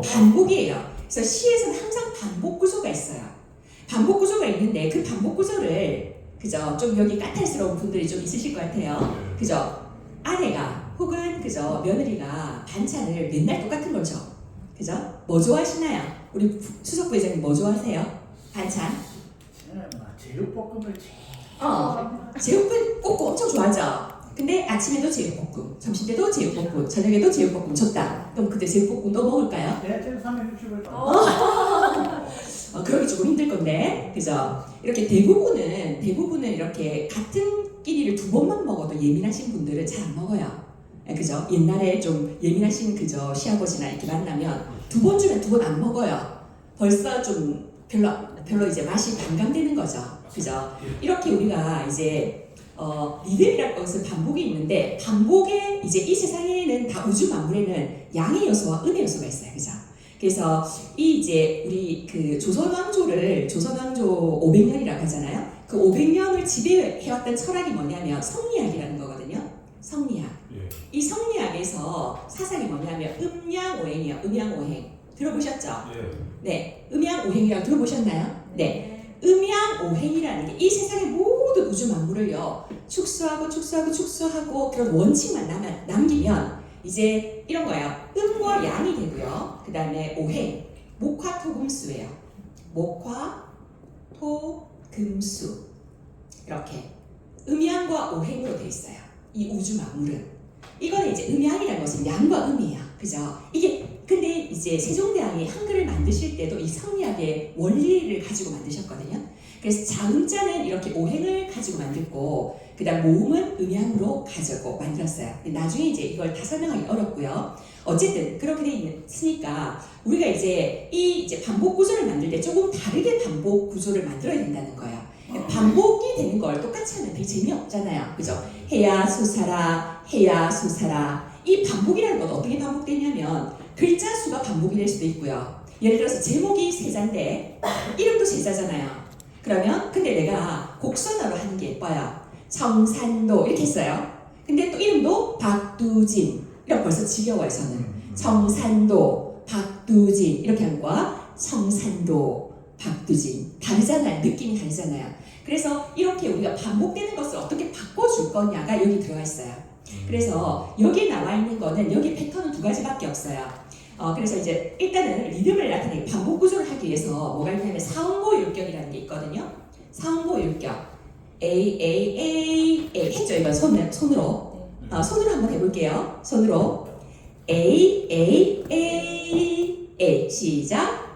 반복이에요. 그래서 시에서는 항상 반복 구조가 있어요. 반복 구조가 있는데 그 반복 구조를 그죠? 좀 여기 까탈스러운 분들이 좀 있으실 것 같아요. 그죠? 아내가 혹은 그죠? 며느리가 반찬을 맨날 똑같은 걸 줘. 그죠? 뭐 좋아하시나요? 우리 수석 부회장님 뭐 좋아하세요? 반찬? 제육볶음을 제육볶음 꼭 엄청 좋아하죠? 근데 아침에도 제육볶음, 점심 때도 제육볶음, 저녁에도 제육볶음 줬다. 그럼 그때 제육볶음 또 먹을까요? 네, 제가 360을 그러기 조금 힘들 건데, 그죠? 이렇게 대부분은 이렇게 같은 끼니를 두 번만 먹어도 예민하신 분들은 잘 안 먹어요. 그죠? 옛날에 좀 예민하신 그저 시아버지나 이렇게 만나면 두 번 주면 두 번 안 먹어요. 벌써 좀 별로 이제 맛이 반감되는 거죠. 그죠? 이렇게 우리가 이제 리듬이랄 것은 반복이 있는데 반복에 이제 이 세상에는 다 우주 만물에는 양의 요소와 음의 요소가 있어요. 그죠? 그래서 이 이제 우리 그 조선 왕조 500년이라고 하잖아요. 그 500년을 지배해왔던 철학이 뭐냐면 성리학이라는 거거든요. 성리학. 이 성리학에서 사상이 뭐냐면 음양오행이요. 음양오행. 들어보셨죠? 네. 음양오행이라고 들어보셨나요? 네. 음양오행이라는 게 이 세상의 모든 우주 만물을요 축소하고 그런 원칙만 남기면 이제 이런 거예요. 음과 양이 되고요. 그 다음에 오행, 목화토금수예요. 목화토금수 이렇게 음양과 오행으로 되어 있어요. 이 우주 만물은 이거는 이제 음양이라는 것은 양과 음이에요. 그죠? 이게 근데 이제 세종대왕이 한글을 만드실 때도 이 성리학의 원리를 가지고 만드셨거든요. 그래서 자음자는 이렇게 오행을 가지고 만들고 그 다음 모음은 음양으로 가지고 만들었어요. 나중에 이제 이걸 다 설명하기 어렵고요. 어쨌든 그렇게 돼 있으니까 우리가 이제 이 이제 반복 구조를 만들 때 조금 다르게 반복 구조를 만들어야 된다는 거예요. 반복이 되는 걸 똑같이 하면 되게 재미없잖아요. 그죠? 해야 수사라 이 반복이라는 건 어떻게 반복되냐면 글자 수가 반복이 될 수도 있고요. 예를 들어서 제목이 세자인데 이름도 세자잖아요. 그러면 근데 내가 곡선으로 하는 게 예뻐요. 청산도 이렇게 했어요. 근데 또 이름도 박두진 이런 벌써 지겨워요. 저는 청산도 박두진 이렇게 하는 거와 청산도 박두진 다르잖아요. 느낌이 다르잖아요. 그래서 이렇게 우리가 반복되는 것을 어떻게 바꿔줄 거냐가 여기 들어가 있어요. 그래서 여기 나와 있는 거는 여기 패턴은 두 가지밖에 없어요. 그래서 이제 일단은 리듬을 나타내기 반복 구조를 하기 위해서 뭐가 있냐면 사음보 율격이라는 게 있거든요. 사음보 율격 A 했죠. 이건 손으로 손으로 한번 해볼게요. 손으로 A 시작.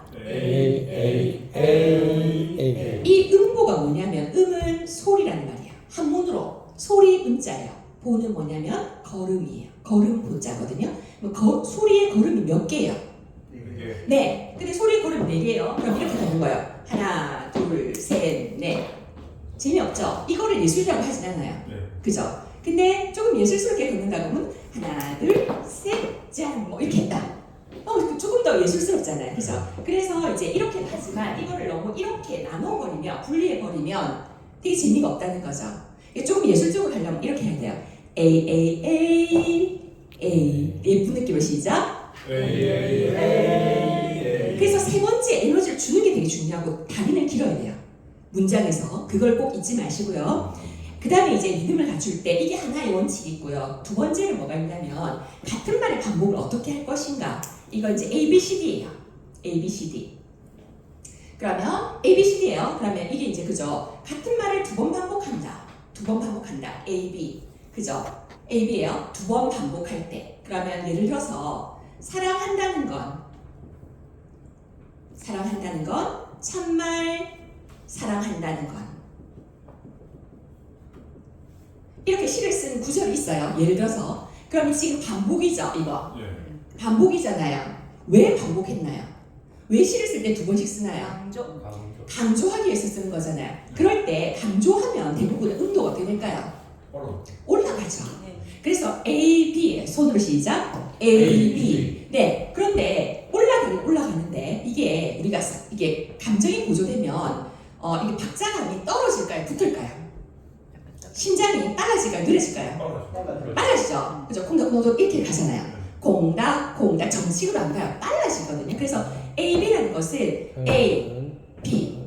이 음보가 뭐냐면 음은 소리라는 말이야. 한문으로 소리 음자예요. 보는 뭐냐면 걸음이에요. 걸음 보자거든요. 소리의 걸음이 몇 개예요? 네. 근데 소리의 걸음이 4개예요. 그럼 이렇게 되는 거예요. 하나, 둘, 셋, 넷. 재미없죠? 이거를 예술이라고 하진 않아요. 그죠? 근데 조금 예술스럽게 걷는다 그러면 하나, 둘, 셋, 짠, 뭐 이렇게 했다. 조금 더 예술스럽잖아요. 그죠? 그래서 이제 이렇게 하지만 이거를 너무 이렇게 나눠버리면, 분리해버리면 되게 재미가 없다는 거죠. 조금 예술적으로 하려면 이렇게 해야 돼요. A 예쁜 느낌으로 시작. 그래서 세 번째 에너지를 주는 게 되게 중요하고 다리는 길어야 돼요. 문장에서 그걸 꼭 잊지 마시고요. 그 다음에 이제 리듬을 갖출 때 이게 하나의 원칙이 있고요. 두 번째는 뭐가 있냐면 같은 말의 반복을 어떻게 할 것인가. 이건 이제 ABCD예요. ABCD. 그러면 ABCD예요. 그러면 이게 이제 그죠? 같은 말을 두 번 반복한다. AB. 그죠? AB예요. 두 번 반복할 때. 그러면 예를 들어서 사랑한다는 건 참말 사랑한다는 건 이렇게 시를 쓴 구절이 있어요. 예를 들어서 그러면 지금 반복이죠. 이거 반복이잖아요. 왜 반복했나요? 왜 시를 쓸 때 두 번씩 쓰나요? 강조하기 위해서 쓰는 거잖아요. 그럴 때 강조하면 대부분은 음도가 어떻게 될까요? 올라가죠. 그래서 A, B 손으로 시작. A, B. 네. 그런데 올라가는데 이게 감정이 고조되면 이게 박자감이 떨어질까요? 붙을까요? 심장이 빨라질까요? 느려질까요? 빨라지죠. 그죠? 콩닥콩닥 이렇게 가잖아요. 콩닥 정식으로 안 가요. 빨라져요. 달라지거든요. 그래서 A, B라는 것은 A, B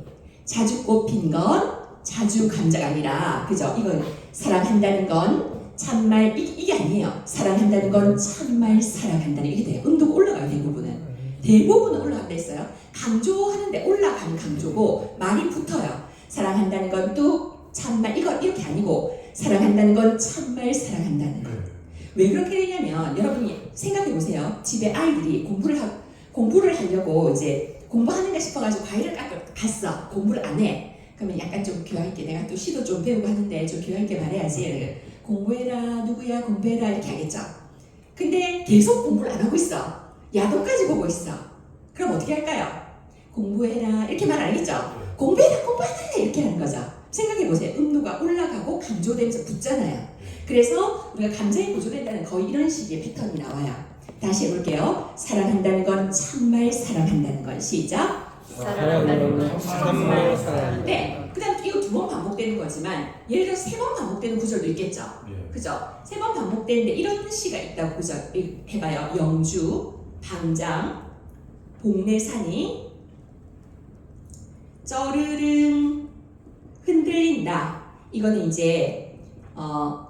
자주 꼽힌 건 자주 감자가 아니라 그죠? 이건 사랑한다는 건 참말 이게 아니에요. 사랑한다는 건 참말 사랑한다는 이게 돼요. 음도가 올라가요. 대부분은 올라간다 했어요. 강조하는데 올라가는 강조고 말이 붙어요. 사랑한다는 건 또 참말 이거 이렇게 아니고 사랑한다는 건 참말 사랑한다는 거. 왜 그렇게 되냐면 여러분이 생각해 보세요. 집에 아이들이 공부를 하려고 이제 공부하는가 싶어가지고 과일을 갔어. 공부를 안 해. 그러면 약간 좀 교양 있게 내가 또 시도 좀 배우고 하는데 좀 교양 있게 말해야지. 공부해라 누구야 공부해라 이렇게 하겠죠. 근데 계속 공부를 안 하고 있어. 야동까지 보고 있어. 그럼 어떻게 할까요? 공부해라 이렇게 말 안 하겠죠. 공부해라 이렇게 하는 거죠. 생각해 보세요. 음도가 올라가고 강조되면서 붙잖아요. 그래서 우리가 감정이 고조된다는 거의 이런 식의 패턴이 나와요. 다시 해볼게요. 사랑한다는 건 참말 사랑한다는 건 시작. 사랑하는 건 참말 사랑한다. 네. 그 다음 이거 2번 반복되는 거지만 예를 들어 3번 반복되는 구절도 있겠죠. 그죠? 3번 반복되는데 이런 시가 있다고 구절 해봐요. 영주, 방장, 복내산이 쩌르릉 흔들린다. 이거는 이제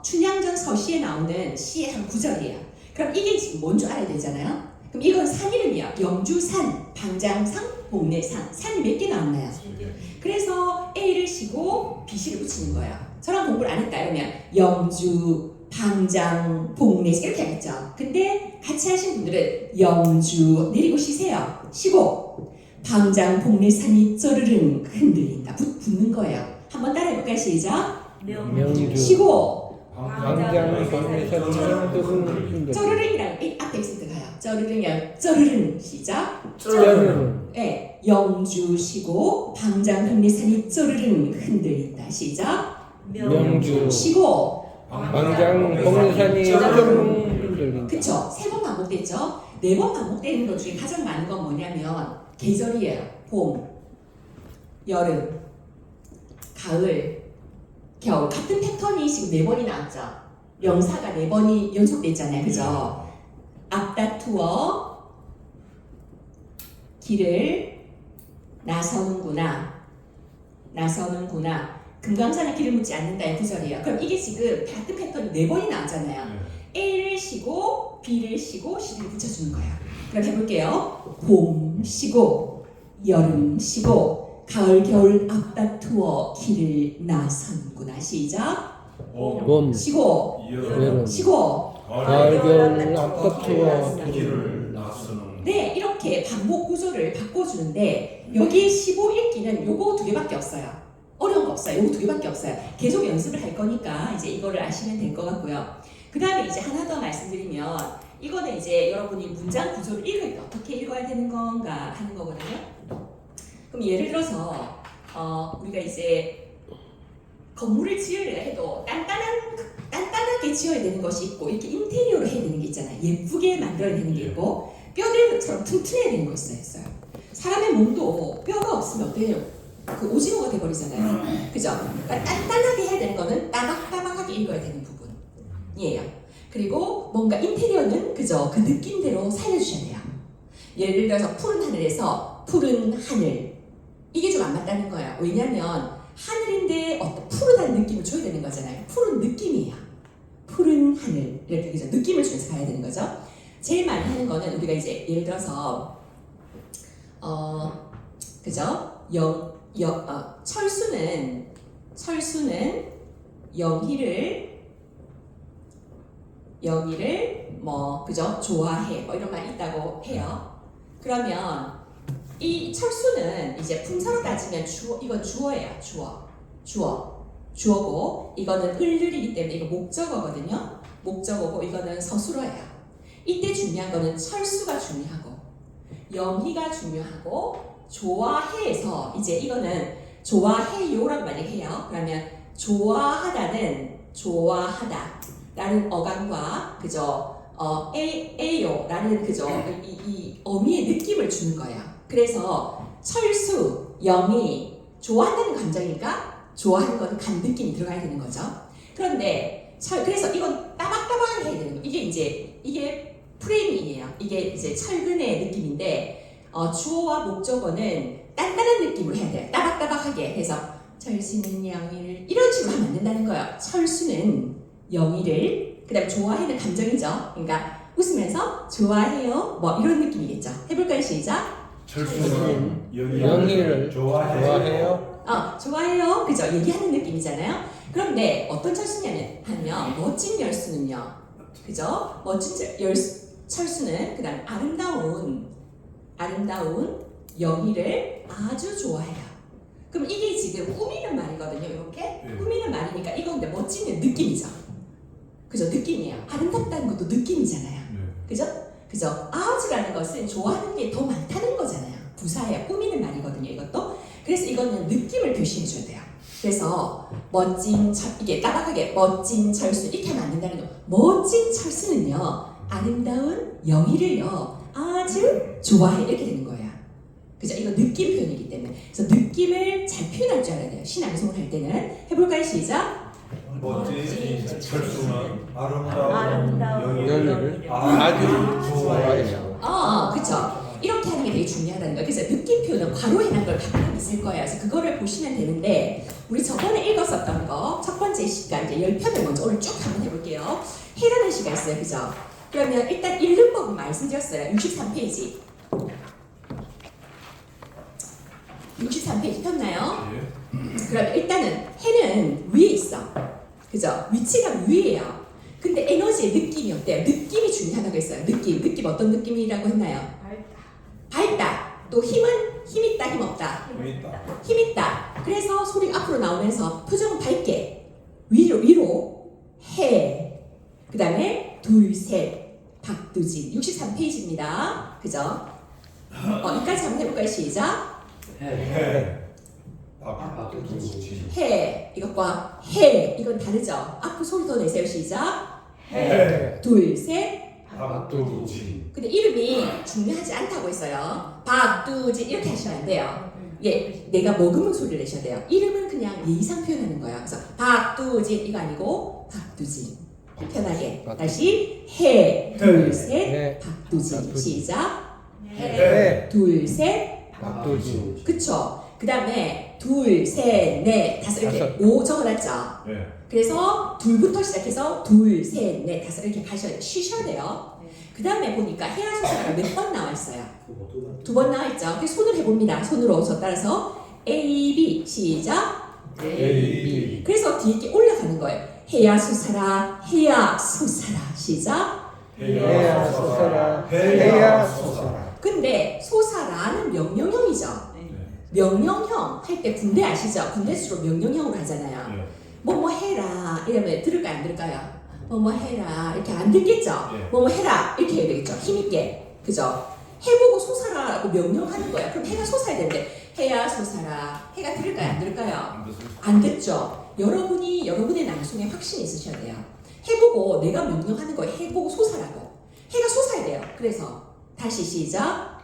춘향전 서시에 나오는 시의 한 구절이에요. 그럼 이게 지금 뭔 줄 알아야 되잖아요. 그럼 이건 산 이름이야. 영주산, 방장산, 복내산. 산이 몇 개 나왔나요? 그래서 A를 쉬고 B씨를 붙이는 거예요. 저랑 공부를 안 했다 이러면 영주, 방장, 복내산 이렇게 하겠죠. 근데 같이 하신 분들은 영주 내리고 쉬세요. 쉬고 방장, 복내산이 쩌르릉 흔들린다. 붙는 거예요. 한번 따라해볼까요? 시작. 명주 쉬고 방장 복내산이 흔들흔 쩌르릉이랑 앞에 액센트 가요. 쩌르릉이요. 쩌르릉 시작. 쩌르릉 네, 영주 쉬고 방장 복내산이 쩌르릉 흔들린다. 시작. 명주 쉬고 방장 복내산이 쩌르릉 흔들린다. 그쵸? 3번 반복됐죠? 4번 반복되는 것 중에 가장 많은 건 뭐냐면 계절이에요. 봄, 여름, 가을, 겨울 같은 패턴이 지금 4번이 나왔죠? 명사가 4번이 연속됐잖아요. 그죠? 앞다투어 길을 나서는구나. 금강산에 길을 묻지 않는다의 구절이에요. 그럼 이게 지금 같은 패턴이 4번이 나왔잖아요. A를 쉬고 B를 쉬고 C를 붙여주는 거예요. 그럼 해볼게요. 봄 쉬고 여름 쉬고 가을 겨울 앞다투어 길을 나선구나. 시작. 봄 쉬고 여름 쉬고 가을 겨울 앞다투어 길을 나서는 네, 이렇게 반복 구조를 바꿔주는데 여기 15 읽기는 요거 2개밖에 없어요. 어려운 거 없어요. 요거 2개밖에 없어요. 계속 연습을 할 거니까 이제 이거를 아시면 될 것 같고요. 그 다음에 이제 하나 더 말씀드리면 이거는 이제 여러분이 문장 구조를 읽을 때 어떻게 읽어야 되는 건가 하는 거거든요. 그럼 예를 들어서 우리가 이제 건물을 지으려 해도 단단하게 지어야 되는 것이 있고 이렇게 인테리어로 해야 되는 게 있잖아요. 예쁘게 만들어야 되는 게 있고 뼈대처럼 튼튼해야 되는 거 있어요. 사람의 몸도 뼈가 없으면 어때요? 그 오징어가 돼버리잖아요. 그죠? 그러니까 단단하게 해야 되는 거는 따박따박하게 읽어야 되는 부분이에요. 그리고 뭔가 인테리어는 그죠? 그 느낌대로 살려주셔야 돼요. 예를 들어서 푸른 하늘에서 푸른 하늘 이게 좀 안 맞다는 거예요. 왜냐면 하늘인데 어떤 푸르다는 느낌을 줘야 되는 거잖아요. 푸른 느낌이에요. 푸른 하늘 이렇게 그죠? 느낌을 주면서 가야 되는 거죠. 제일 많이 하는 거는 우리가 이제 예를 들어서 그죠? 철수는 영희를 뭐 그죠? 좋아해 뭐 이런 말 있다고 해요. 그러면 이 철수는 이제 품사로 따지면 이건 주어예요. 주어고 이거는 을들이기 때문에 이거 목적어거든요. 목적어고 이거는 서술어예요. 이때 중요한 거는 철수가 중요하고 영희가 중요하고 좋아해에서 이제 이거는 좋아해요라고 만약에 해요. 그러면 좋아하다는 좋아하다라는 어감과 그죠? 에요라는 그죠? 이 어미의 느낌을 주는 거예요. 그래서 철수, 영희 좋아한다는 감정이니까 좋아하는 건 간 느낌이 들어가야 되는 거죠. 그런데 그래서 이건 따박따박하게 해야 되는 거예요. 이게 프레임이에요. 이게 이제 철근의 느낌인데 주어와 목적어는 단단한 느낌으로 해야 돼요. 따박따박하게 해서 철수는 영희를 이런 식으로 하면 안 된다는 거예요. 철수는 영희를 그다음에 좋아해는 감정이죠. 그러니까 웃으면서 좋아해요 뭐 이런 느낌이겠죠. 해볼까요? 시작. 철수는 영희를 좋아해요. 좋아해요. 그죠? 얘기하는 느낌이잖아요. 그런데 어떤 철수냐면 하면 멋진 열수는요. 그죠? 철수는 그다음 아름다운 영희를 아주 좋아해요. 그럼 이게 지금 꾸미는 말이거든요. 이렇게 꾸미는 말이니까 이건 근데 멋지는 느낌이죠. 그죠? 느낌이에요. 아름답다는 것도 느낌이잖아요. 그죠? 그죠? 아주라는 것은 좋아하는 게 더 많다는 거잖아요. 부사예요. 꾸미는 말이거든요. 이것도. 그래서 이거는 느낌을 표시해줘야 돼요. 그래서 이게 따박하게 멋진 철수 이렇게 하면 안 된다는 거. 멋진 철수는요. 아름다운 영희를요. 아주 좋아해 이렇게 되는 거예요. 그죠? 이거 느낌 표현이기 때문에. 그래서 느낌을 잘 표현할 줄 알아야 돼요. 신앙송을 할 때는. 해볼까요? 시작. 멋진 철수는 아름다운 영희를 아주 좋아해요. 그쵸. 이렇게 하는 게 되게 중요하다는 거예요. 그래서 느낌 표현은 괄호해놓은 걸 가끔 있을 거예요. 그래서 그거를 보시면 되는데 우리 저번에 읽었었던 거 첫 번째 시간 이제 10편을 먼저 오늘 쭉 한번 해볼게요. 해라는 시가 있어요. 그죠? 그러면 일단 읽는 법은 말씀드렸어요. 63페이지. 63페이지 폈나요? 그럼 일단은 해는 위에 있어. 그죠? 위치가 위에요. 근데 에너지의 느낌이 어때요? 느낌이 중요하다고 했어요. 느낌 어떤 느낌이라고 했나요? 밝다. 또 힘 있다, 힘 없다. 힘 있다. 그래서 소리가 앞으로 나오면서 표정은 밝게 위로 해. 그 다음에 둘, 셋 박두진 63페이지입니다. 그죠? 여기까지 한번 해볼까요? 시작. 해. 이것과 해. 이건 다르죠? 앞으로 소리 더 내세요. 시작. 둘, 셋. 박두진. 근데 이름이 중요하지 않다고 했어요. 박두진 이렇게 하시면 안 돼요. 예, 내가 머금은 소리를 내셔야 돼요. 이름은 그냥 예의상 표현하는 거예요. 그래서 박두진 이거 아니고 박두진. 편하게. 다시 해. 둘, 셋. 박두진. 시작. 해. 둘, 셋. 박두진. 그쵸? 그 다음에 둘, 셋, 넷, 다섯 이렇게 다섯. 5 적어놨죠? 그래서 둘부터 시작해서 둘, 셋, 넷, 다섯 이렇게 가셔야 돼요. 쉬셔야 돼요. 그 다음에 보니까 해야소사가 몇 번 나와 있어요? 2번 나와 있죠? 그래서 손을 해봅니다. 손으로 저 따라서 A, B 시작. A, B. 그래서 뒤에 이렇게 올라가는 거예요. 해야소사라, 해야소사라 시작. 해야 소사라. 해야 소사라. 근데 소사라는 명령형이죠. 명령형 할 때 군대 아시죠? 군대 주로 명령형으로 하잖아요. 뭐뭐 해라 이러면 들을까요? 안 들을까요? 뭐뭐 해라 이렇게 안 듣겠죠? 뭐뭐 해라 이렇게 해야 되겠죠? 힘있게 그죠? 해보고 솟아라라고 명령하는 거야. 그럼 해가 솟아야 되는데 해야 솟아라 해가 들을까요? 안 들을까요? 안 듣죠? 여러분의 낭송에 확신이 있으셔야 돼요. 해보고 내가 명령하는 거예요. 해보고 솟아라고 해가 솟아야 돼요. 그래서 다시 시작.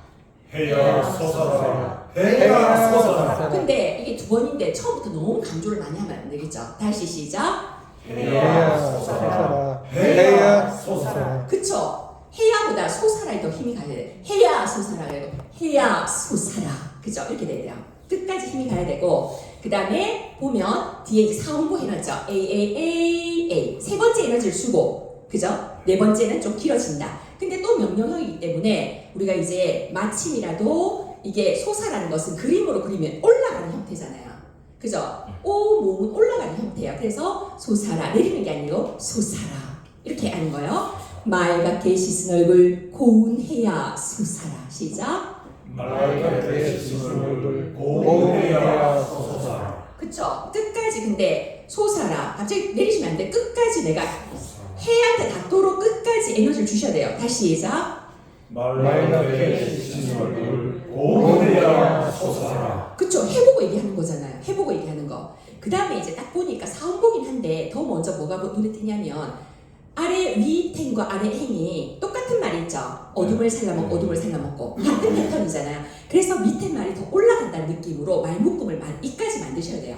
해야 솟아라. 해야 소사라. 근데 이게 2번인데 처음부터 너무 강조를 많이 하면 안 되겠죠? 다시 시작. 해야 소사라. 해야 소사라. 그쵸? 해야보다 소사라에 더 힘이 가야 돼. 해야 소사라 그래도 해야 소사라. 그죠? 이렇게 돼야 돼요. 끝까지 힘이 가야 되고 그 다음에 보면 뒤에 이제 사음보 해놨죠? A 세 번째 에너지를 주고 그죠? 네 번째는 좀 길어진다. 근데 또 명령형이기 때문에 우리가 이제 마침이라도 이게 소사라는 것은 그림으로 그리면 올라가는 형태잖아요. 그죠? 오 몸은 올라가는 형태예요. 그래서 소사라 내리는 게 아니고 소사라 이렇게 하는 거예요. 맑게 씻은 얼굴 고운해야 소사라. 시작. 맑게 씻은 얼굴 고운해야 소사라. 그쵸? 끝까지 근데 소사라 갑자기 내리시면 안 돼. 끝까지 내가 해한테 닿도록 끝까지 에너지를 주셔야 돼요. 다시 시작. 맑게 씻은 얼굴 고운해야 솟아라. 그쵸? 해보고 얘기하는 거잖아요. 해보고 얘기하는 거. 그 다음에 이제 딱 보니까 사음보긴 한데 더 먼저 뭐가 눈에 띄냐면 아래 위 탱과 아래 행이 똑같은 말이 있죠. 어둠을 살라먹고 어둠을 살라먹고 같은 패턴이잖아요. 그래서 밑에 말이 더 올라간다는 느낌으로 말묶음을 이까지 만드셔야 돼요.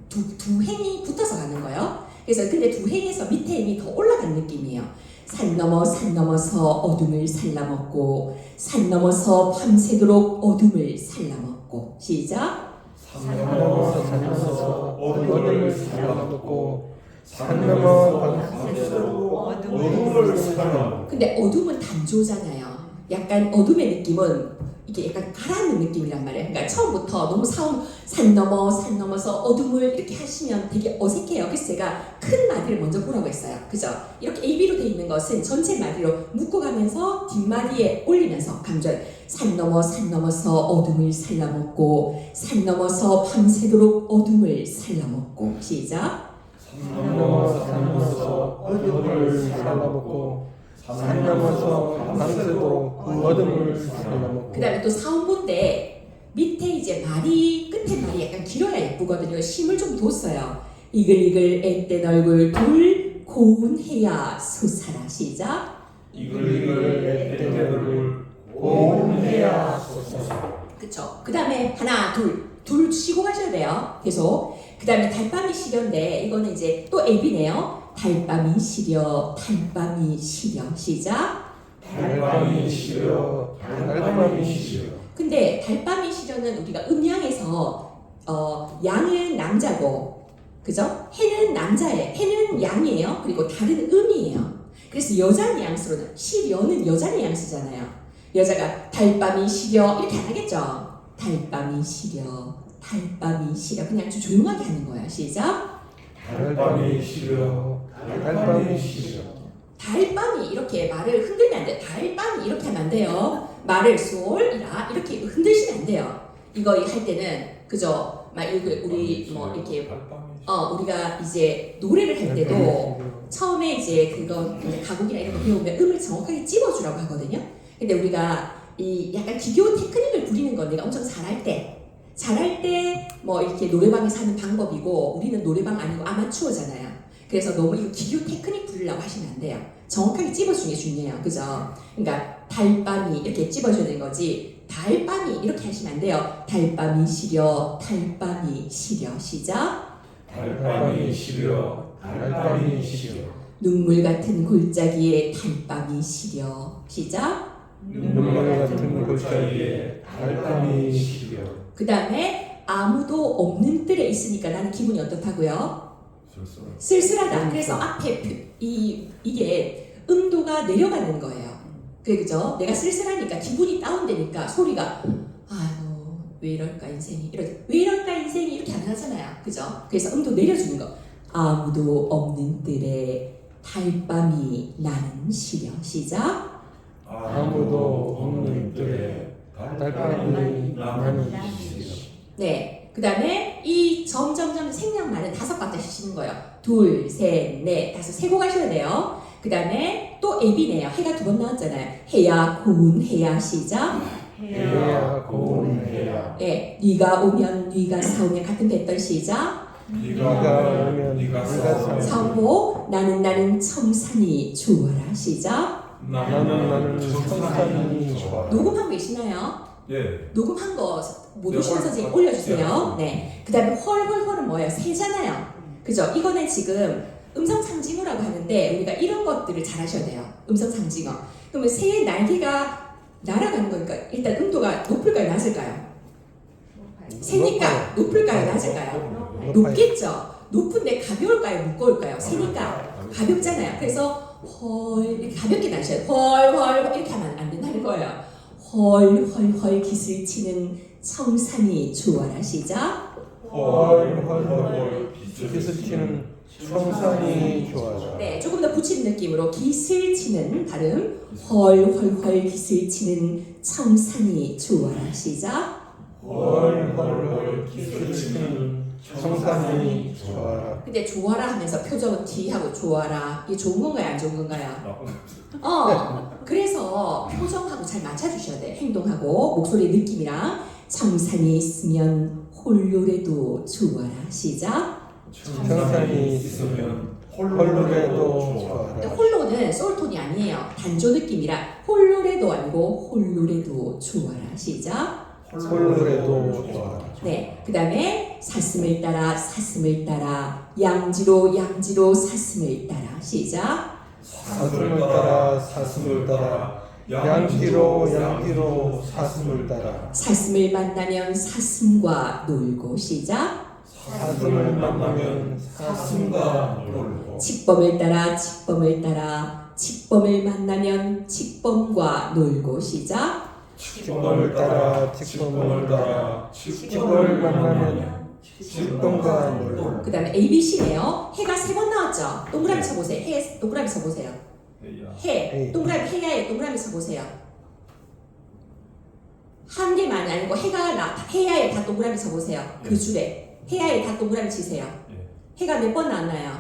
두 행이 붙어서 가는 거예요. 그래서 근데 두 행에서 밑에 행이 더 올라가는 느낌이에요. 산 넘어 산 넘어서 어둠을 살라먹고 산 넘어서 밤새도록 어둠을 살라먹고 시작. 산 넘어 어둠을 살라먹고 산 넘어 밤새도록 어둠을 살아남고 근데 어둠은 단조잖아요. 약간 어둠의 느낌은 이게 약간 가라앉는 느낌이란 말이에요. 그러니까 처음부터 너무 산 넘어서 어둠을 이렇게 하시면 되게 어색해요. 그래서 제가 큰 마디를 먼저 보라고 했어요. 그죠? 이렇게 AB로 돼 있는 것은 전체 마디로 묶어가면서 뒷마디에 올리면서 강조해요. 산 넘어서 어둠을 살라먹고 산 넘어서 밤새도록 어둠을 살라먹고 시작. 산 넘어서 어둠을 살라먹고 산 넘어서 밤새도록 어둠을 살라먹고 그 다음에 또 사음보인데 밑에 이제 말이 끝에 말이 약간 길어야 예쁘거든요. 심을 좀 뒀어요. 이글이글 앳된 얼굴 둘 고운 해야 솟아라 시작. 이글이글 앳된 고운 해야 솟아라. 그쵸? 그 다음에 하나 둘 쉬고 가셔야 돼요. 계속. 그 다음에 달밤이 시려인데 이거는 이제 또 앱이네요. 달밤이 시려 시작. 달밤이 시려 달밤이 시려 근데 달밤이 시려는 우리가 음양에서 양은 남자고 그죠? 해는 남자예요. 해는 양이에요. 그리고 달은 음이에요. 그래서 여자 뉘앙스로는 시려는 여자 뉘앙스잖아요. 여자가 달밤이 시려 이렇게 안 하겠죠? 달밤이 시려 그냥 좀 조용하게 하는 거야. 시작. 달밤이 시려 달밤이 시려 달밤이 이렇게 말을 흔들면 안 돼요. 달밤이 이렇게 하면 안 돼요. 말을 솔이라 이렇게 흔들시면 안 돼요. 이거 할 때는 그죠? 막 우리 뭐 이렇게 우리가 이제 노래를 할 때도 처음에 이제 그거 가곡이나 이런 거 배우면 음을 정확하게 찝어주라고 하거든요. 근데 우리가 이 약간 기교 테크닉을 부리는 건 내가 엄청 잘할 때 뭐 이렇게 노래방에서 하는 방법이고 우리는 노래방 아니고 아마추어잖아요. 그래서 너무 이거 기교 테크닉 부리려고 하시면 안 돼요. 정확하게 찝어주는 게 중요해요. 그죠? 그러니까 달밤이 이렇게 찝어줘야 되는 거지 달밤이 이렇게 하시면 안 돼요. 달밤이 시려 시작. 달밤이 시려 달밤이 시려 눈물 같은 골짜기에 달밤이 시려 시작. 눈물 같은 골짜기에 달밤이 시려 그 다음에 아무도 없는 뜰에 있으니까 나는 기분이 어떻다고요? 쓸쓸하다. 그래서 앞에 이게 음도가 내려가는 거예요. 그죠? 내가 쓸쓸하니까 기분이 다운되니까 소리가 아유 왜 이럴까 인생이 이렇게 안 하잖아요. 그죠? 그래서 음도 내려주는 거. 아무도 없는 뜰에 달밤이 나는 시려 시작. 아무도 없는 뜰에 달밤이 나는 시려 네. 그 다음에 이 점점점 생략말은 5박자씩 쉬는 거예요. 둘, 셋, 넷, 다섯 세고 가셔야 돼요. 그 다음에 또 앱이네요. 해가 2번 나왔잖아요. 해야 고운 해야 시작. 해야 고운 해야 네. 네가 오면 네가 사오면 같은 뱃떨 시작. 네가 오면 네가 사오면 사오고 나는 청산이 좋아라 시작. 나는 청산이 좋아 녹음한 거 있나요? 예. 녹음한 거 못 오시는 선생님 올려주세요. 네. 그 다음에 헐헐헐은 뭐예요? 새잖아요. 그죠? 이거는 지금 음성 상징어라고 하는데 우리가 이런 것들을 잘 하셔야 돼요. 음성 상징어. 그러면 새의 날개가 날아가는 거니까 일단 음도가 높을까요? 낮을까요? 새니까 높을까요? 낮을까요? 높겠죠? 높은데 가벼울까요? 무거울까요? 새니까 가볍잖아요. 그래서 헐 이렇게 가볍게 나셔야 돼요. 헐헐 이렇게 하면 안 된다는 거예요. 헐헐헐 기술 치는 청산이 좋아라 시작. 헐헐헐 기술 치는 청산이 좋아라 네, 조금 더 붙이는 느낌으로 기술 치는 발음. 헐헐헐 기술 치는 청산이 좋아라 시작. 헐헐헐 기술 치는 청산이 좋아라 근데 좋아라 하면서 표정은 뒤하고 좋아라. 이게 좋은 건가요? 안 좋은 건가요? 그래서 표정하고 잘 맞춰주셔야 돼. 행동하고 목소리 느낌이랑. 청산이 있으면 홀로래도 좋아라 시작. 청산이 있으면 홀로래도 좋아라 근데 홀로는 소울톤이 아니에요. 단조 느낌이라 홀로래도 아니고 홀로래도 좋아라 시작. 홀로래도 좋아라 네, 그 다음에 사슴을 따라 양지로 사슴을 따라 시작. 사슴을 따라 사슴을 따라 양띠로 양띠로 사슴을 따라 사슴을 만나면 사슴과 놀고 시작. 사슴을 만나면 사슴과 놀고 칙범을 따라 칙범을 따라 칙범을 만나면 칙범과 놀고 시작. 직범을 따라 직범을 따라 직범을 만나면 직범과 놀고 그 다음에 ABC네요. 해가 3번 나왔죠. 동그라미 쳐보세요. 해 동그라미 쳐보세요. 해 동그라미 해야에 동그라미 쳐보세요. 한 개만이 아니고 해야에 다 동그라미 쳐보세요. 그 줄에 해야에 다 동그라미 치세요. 해가 몇 번 나왔나요?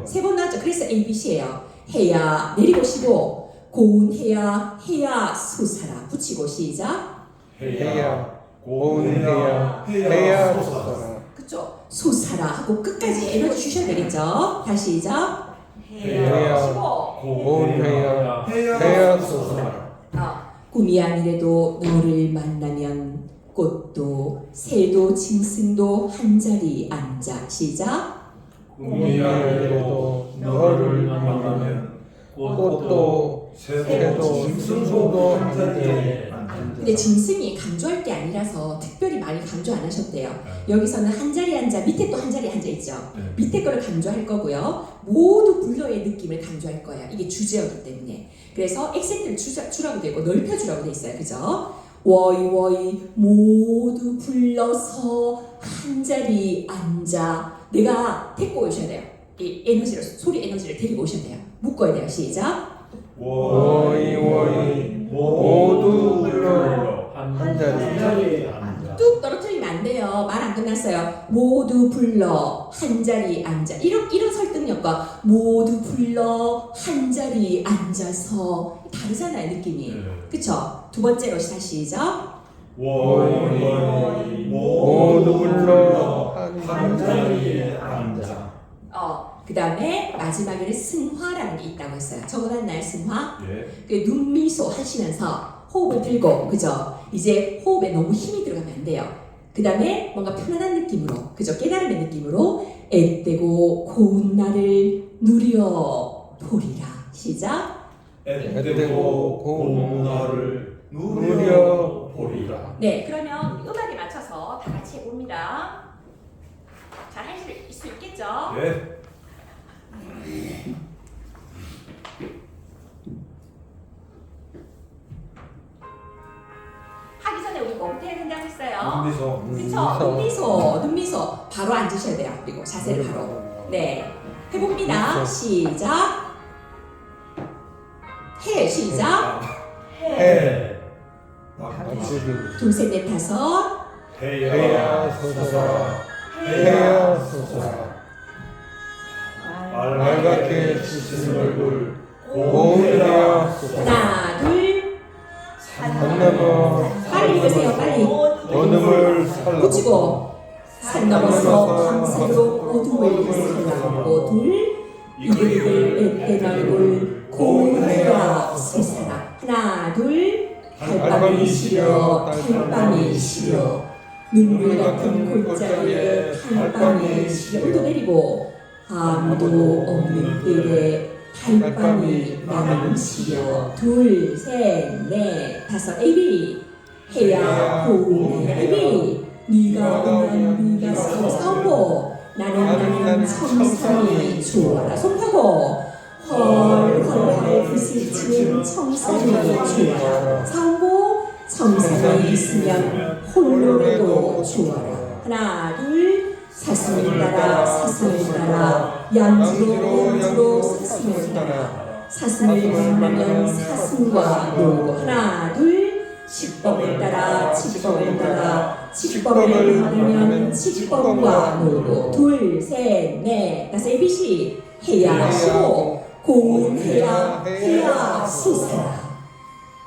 3번 나왔죠. 그래서 ABC예요. 해야 내리보시고 고운 해야 해야 솟아라 붙이고 시작. 해야 고운 해야 해야 솟아라 그쵸? 솟아라 하고 끝까지 에너지 주셔야 되겠죠. 다시 시작. 해야 치고 고운 해야 해야 솟아라 꿈이 아니래도 너를 만나면 꽃도 새도 짐승도 한자리 앉아 시작. 꿈이 아니래도 너를 만나면 꽃도 새도 짐승도 한자리에 근데 짐승이 강조할 게 아니라서 특별히 많이 강조 안 하셨대요. 여기서는 한자리 앉아 밑에 또 한자리 앉아 있죠. 밑에 거를 강조할 거고요. 모두 불러의 느낌을 강조할 거예요. 이게 주제어기 때문에. 그래서 액센트를 주라고 되고 넓혀주라고 돼 있어요. 그죠? 워이 워이 모두 불러서 한자리 앉아. 내가 데리고 오셔야 돼요. 이 에너지를 소리 에너지를 데리고 오셔야 돼요. 묶어야 돼요. 시작. 워이 워이 모두 불러 한자리 뚝 떨어뜨리면 안 돼요. 말 안 끝났어요. 모두 불러 한자리 앉아. 이런 설득력과 모두 불러 한자리 앉아서 다르잖아요. 느낌이. 그쵸? 두 번째로 다시 시작. 워이 모두 불러 한자리에 앉아. 그 다음에 마지막에는 승화라는 게 있다고 했어요. 적어놨나요? 승화? 예. 그 눈미소 하시면서 호흡을 들고, 그죠? 이제 호흡에 너무 힘이 들어가면 안 돼요. 그 다음에 뭔가 편안한 느낌으로, 그죠? 깨달음의 느낌으로 애떼고 고운 날을 누려 보리라. 시작. 애떼고 고운 날을 누려 보리라 네, 그러면 음악에 맞춰서 다 같이 해봅니다. 잘 할 수 있겠죠? 예. 하기 전에 우리 뭐부터 해야 된다고 했어요? 눈미소. 그쵸? 눈미소. 바로 앉으셔야 돼요. 그리고 자세를 바로. 네. 해봅니다. 시작. 시작. 해 낙지. 둘, 셋, 넷, 다섯. 해야 솟아라 해야 솟아라 빨갛게 씻은 얼굴 고운 해야 솟아라 하나, 둘. 산 넘어 빨리 읽으세요. 빨리. 어둠을 살라 붙이고. 산 넘어서 밤새도록 어둠을 살라고. 둘. 이글이글 앳된 얼굴 고운 해야 솟아라. 하나, 둘. 달밤이 시려 달밤이 시려 눈물 같은 골짜기에 달밤이 시려 또 내리고 아무도 없는 뜰에 달밤이 나는 시려 둘, 셋, 넷, 다섯 AB 해야 고운 해야 AB 네가 오면 네가 서고 나는 청산이 좋아라 손 펴고 헐헐헐 부딪히는 청산이 좋아라 사고 청산이 있으면 홀로라도 좋아라 하나 둘 사슴을 따라 양지로 사슴을 따라 사슴을 만나면 사슴과 놀고 하나 둘 칙범을 따라 칙범을 만나면 칙범과 놀고 둘 셋 넷 다섯 ABC 해야 쉬고 고운 해야 솟아라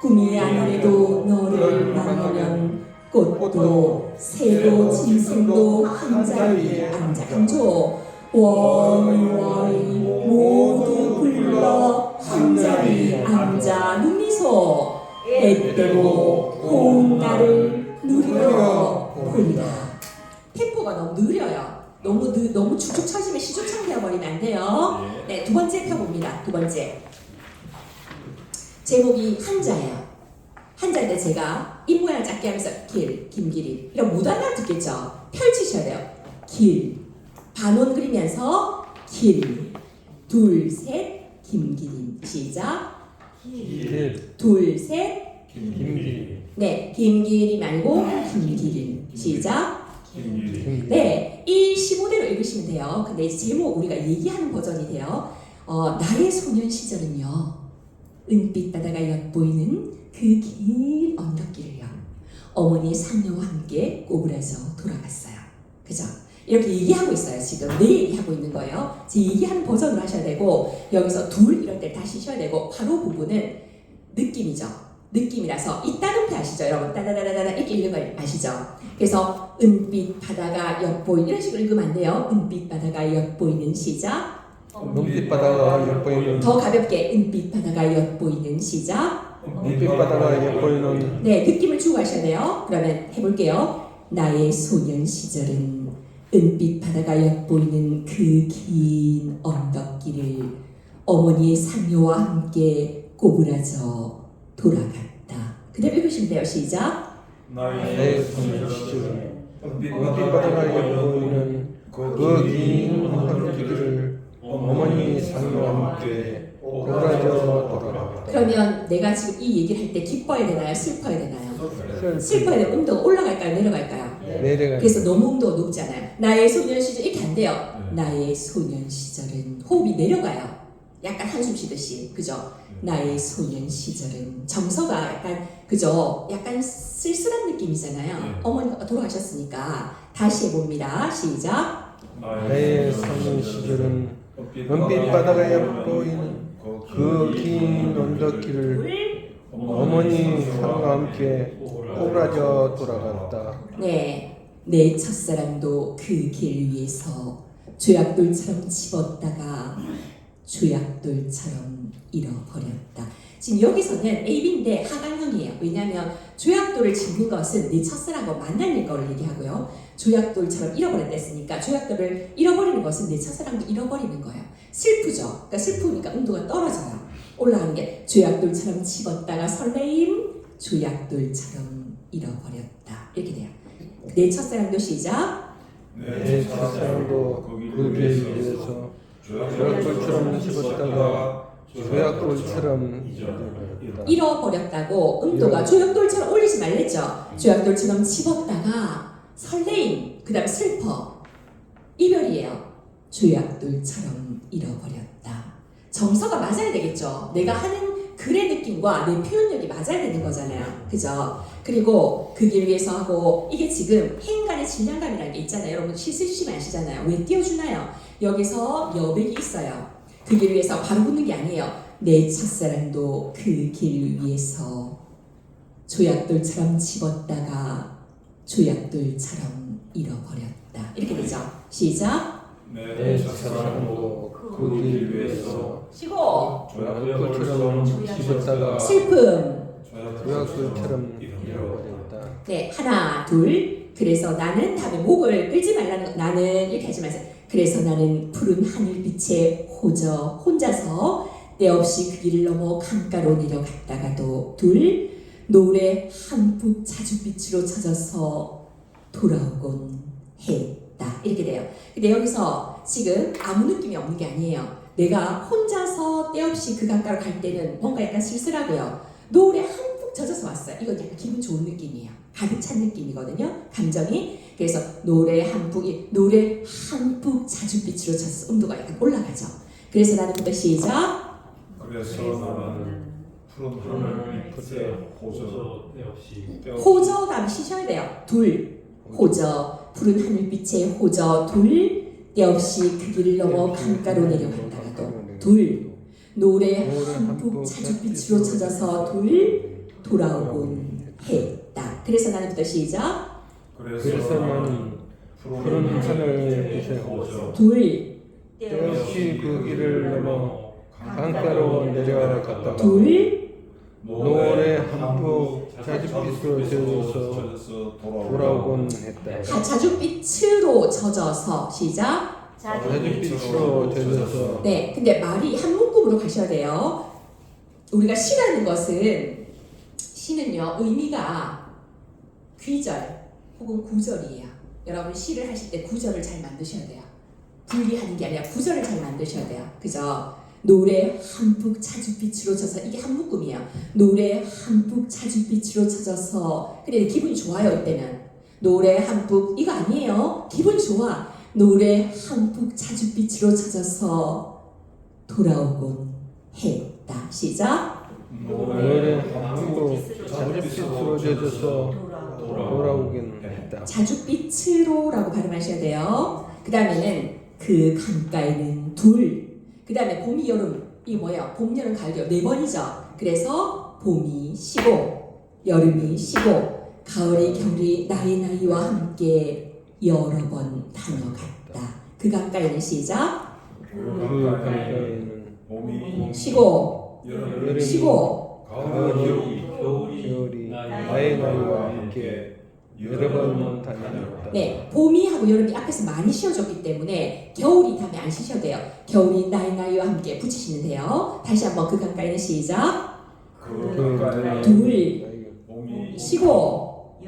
꿈이 아니래도 너를 만나면 꽃도 새도 짐승도 한자리에 앉아 강조 워이 모두 불러 한자리 앉아 눈미소 애떼고 고운 날을 누려 보리라 템포가 너무 느려요 너무 축축 처지면 시조창 되어버리면 안 돼요. 네, 두 번째 펴봅니다. 두 번째 제목이 한자예요. 한자인데 제가 입 모양 작게 하면서 길, 김길이 이런 무단을 듣겠죠. 펼치셔야 돼요. 길, 반원 그리면서 길, 둘, 셋, 김기림. 시작. 길, 둘, 셋. 김길, 네, 김기림 아니고 김기림. 시작. 김길. 네, 이 15대로 읽으시면 돼요. 근데 이제 제목 우리가 얘기하는 버전이 돼요. 나의 소년 시절은요, 은빛 바다가 엿보이는 그 긴 언덕길을요, 어머니 상녀와 함께 꼬부라져 돌아갔어요. 그죠? 이렇게 얘기하고 있어요. 지금 내 얘기하고 있는 거예요. 제 얘기하는 버전으로 하셔야 되고, 여기서 둘 이럴 때 다시 쉬어야 되고, 바로 부분은 느낌이죠. 느낌이라서 이 따옴표 아시죠? 여러분 따다다다다 이렇게 읽는 걸 아시죠? 그래서 은빛 바다가 엿보이는 이런 식으로 읽으면 안 돼요. 은빛 바다가 엿보이는. 시작. 눈빛 바다가 엿보이는, 더 가볍게 은빛 바다가 엿보이는. 시작. 눈빛 바다가 엿보이는, 네, 느낌을 주고 하셔야 돼요. 그러면 해볼게요. 나의 소년 시절은 은빛 바다가 엿보이는 그 긴 언덕길을 어머니의 상녀와 함께 꼬부라져 돌아갔다. 그대로 읽으시면 돼요. 시작. 나의 소년 시절은 눈빛 바다가 엿보이는 그 긴 언덕길을 어머니 상녀와 함께 꼬부라져 돌아갔다. 그러면 내가 지금 이 얘기를 할 때 기뻐야 되나요? 슬퍼야 되나요? 슬퍼야 되면 음도가 올라갈까요? 내려갈까요? 내려가. 그래서 너무 음도가 높지 않아요. 나의 소년 시절 이렇게 안 돼요. 나의 소년 시절은 호흡이 내려가요. 약간 한숨 쉬듯이. 그죠? 나의 소년 시절은 정서가 약간 그죠? 약간 쓸쓸한 느낌이잖아요. 어머니가 돌아가셨으니까 다시 해봅니다. 시작. 나의 소년 시절은 은빛 바다가 엿보이는 그 긴 언덕길을 어머니 상과 함께 꼬부라져 돌아갔다. 네, 내 첫사랑도 그 길 위에서 죄악돌처럼 집었다가 죄악돌처럼 잃어버렸다. 지금 여기서는 AB인데 하강형이에요. 왜냐하면 죄악돌을 짚는 것은 내 첫사랑과 만날 걸 얘기하고요. 죄악돌처럼 잃어버렸다 했으니까 죄악돌을 잃어버리는 것은 내 첫사랑도 잃어버리는 거예요. 슬프죠. 그러니까 슬프니까 온도가 떨어져요. 올라가는 게 죄악돌처럼 집었다가 설레임, 죄악돌처럼 잃어버렸다. 이렇게 돼요. 내 첫사랑도. 시작. 내 첫사랑도 그 길 위에서 죄악돌처럼 집었다가 죄악돌처럼 잃어버렸다고 음도가 죄악돌처럼 올리지 말랬죠. 죄악돌처럼 집었다가 설레임, 그 다음에 슬퍼, 이별이에요. 죄악돌처럼 잃어버렸다. 정서가 맞아야 되겠죠. 내가 하는 글의 느낌과 내 표현력이 맞아야 되는 거잖아요. 그죠? 그리고 그 길 위에서 하고, 이게 지금 행간의 질량감이라는 게 있잖아요. 여러분 시 쓰시면 아시잖아요. 왜 띄워주나요? 여기서 여백이 있어요. 그 길 위에서 바로 붙는 게 아니에요. 내 첫사랑도 그 길 위에서 조약돌처럼 집었다가 조약돌처럼 잃어버렸다. 이렇게 되죠. 시작. 내 첫사랑도 그 길 위에서 쉬고 죄악돌처럼 집었다가 슬픔. 죄악돌처럼 잃어버렸다. 네, 하나, 둘. 그래서 나는 다음에 목을 끌지 말라는 거. 나는 이렇게 하지 마세요. 그래서 나는 푸른 하늘빛에 혼자서 때없이 그 길을 넘어 강가로 내려갔다가도 둘, 노을의 한푹 자줏빛으로 젖어서 돌아오곤 했다. 이렇게 돼요. 근데 여기서 지금 아무 느낌이 없는 게 아니에요. 내가 혼자서 때없이 그 강가로 갈 때는 뭔가 약간 쓸쓸하고요. 노을에 한푹 젖어서 왔어요. 이건 약간 기분 좋은 느낌이에요. 가득 찬 느낌이거든요. 감정이. 그래서 노을에 한푹 자줏빛으로 젖어서 음도가 약간 올라가죠. 그래서 나는부터 시작. 그래서 나는 푸른 하늘빛에 호저 호저 다음에 쉬셔야 돼요. 둘, 호저, 푸른 하늘빛에 호저, 둘, 때없이 그 길을 넘어 강가로 내려갔다가도 둘, 노을에 한푹 자줏빛으로 젖어서 둘, 돌아오곤 했다. 그래서 나는부터 시작. 그래서 나는 푸른 하늘빛에 호저 둘, 때없이 그 길을 넘어 강가로 내려갔다가 둘, 노래 한폭 자줏빛으로 젖어서 돌아오곤 했다. 자줏빛으로 젖어서 시작. 자줏빛으로 젖어서 네, 근데 말이 한 묶음으로 가셔야 돼요. 우리가 시라는 것은 시는요 의미가 귀절 혹은 구절이에요. 여러분 시를 하실 때 구절을 잘 만드셔야 돼요. 분리하는 게 아니라 구절을 잘 만드셔야 돼요. 그죠? 노래 한푹 자줏빛으로 젖어서 이게 한 묶음이에요. 노래 한푹 자줏빛으로 젖어서 근데 기분이 좋아요 이때는. 노래 한푹 이거 아니에요. 기분이 좋아. 노래 한푹 자줏빛으로 젖어서 돌아오곤 했다. 시작. 노래 한폭 자줏빛으로 젖어서 돌아오긴 했다. 자줏빛으로라고 발음하셔야 돼요. 그 다음에는 그 강가에는 둘. 그 다음에 봄이 여름 이게 뭐예요? 봄, 여름, 가을, 겨울 네 번이죠. 그래서 봄이 쉬고 여름이 쉬고 가을이 겨울이 나의 나이와 함께 여러 번 다녀갔다. 그 강가에는 시작. 그 강가에는 쉬고 여름이 쉬고 가을이 겨울이 나의 나이와 함께 여러 번 다녔다. 네, 봄이 하고 여름이 앞에서 많이 쉬어줬기 때문에 겨울이 다음에 안 쉬셔도 돼요. 겨울이 나의 나이와 함께 붙이시면 돼요. 다시 한번 그 강가에는 시작. 둘 쉬고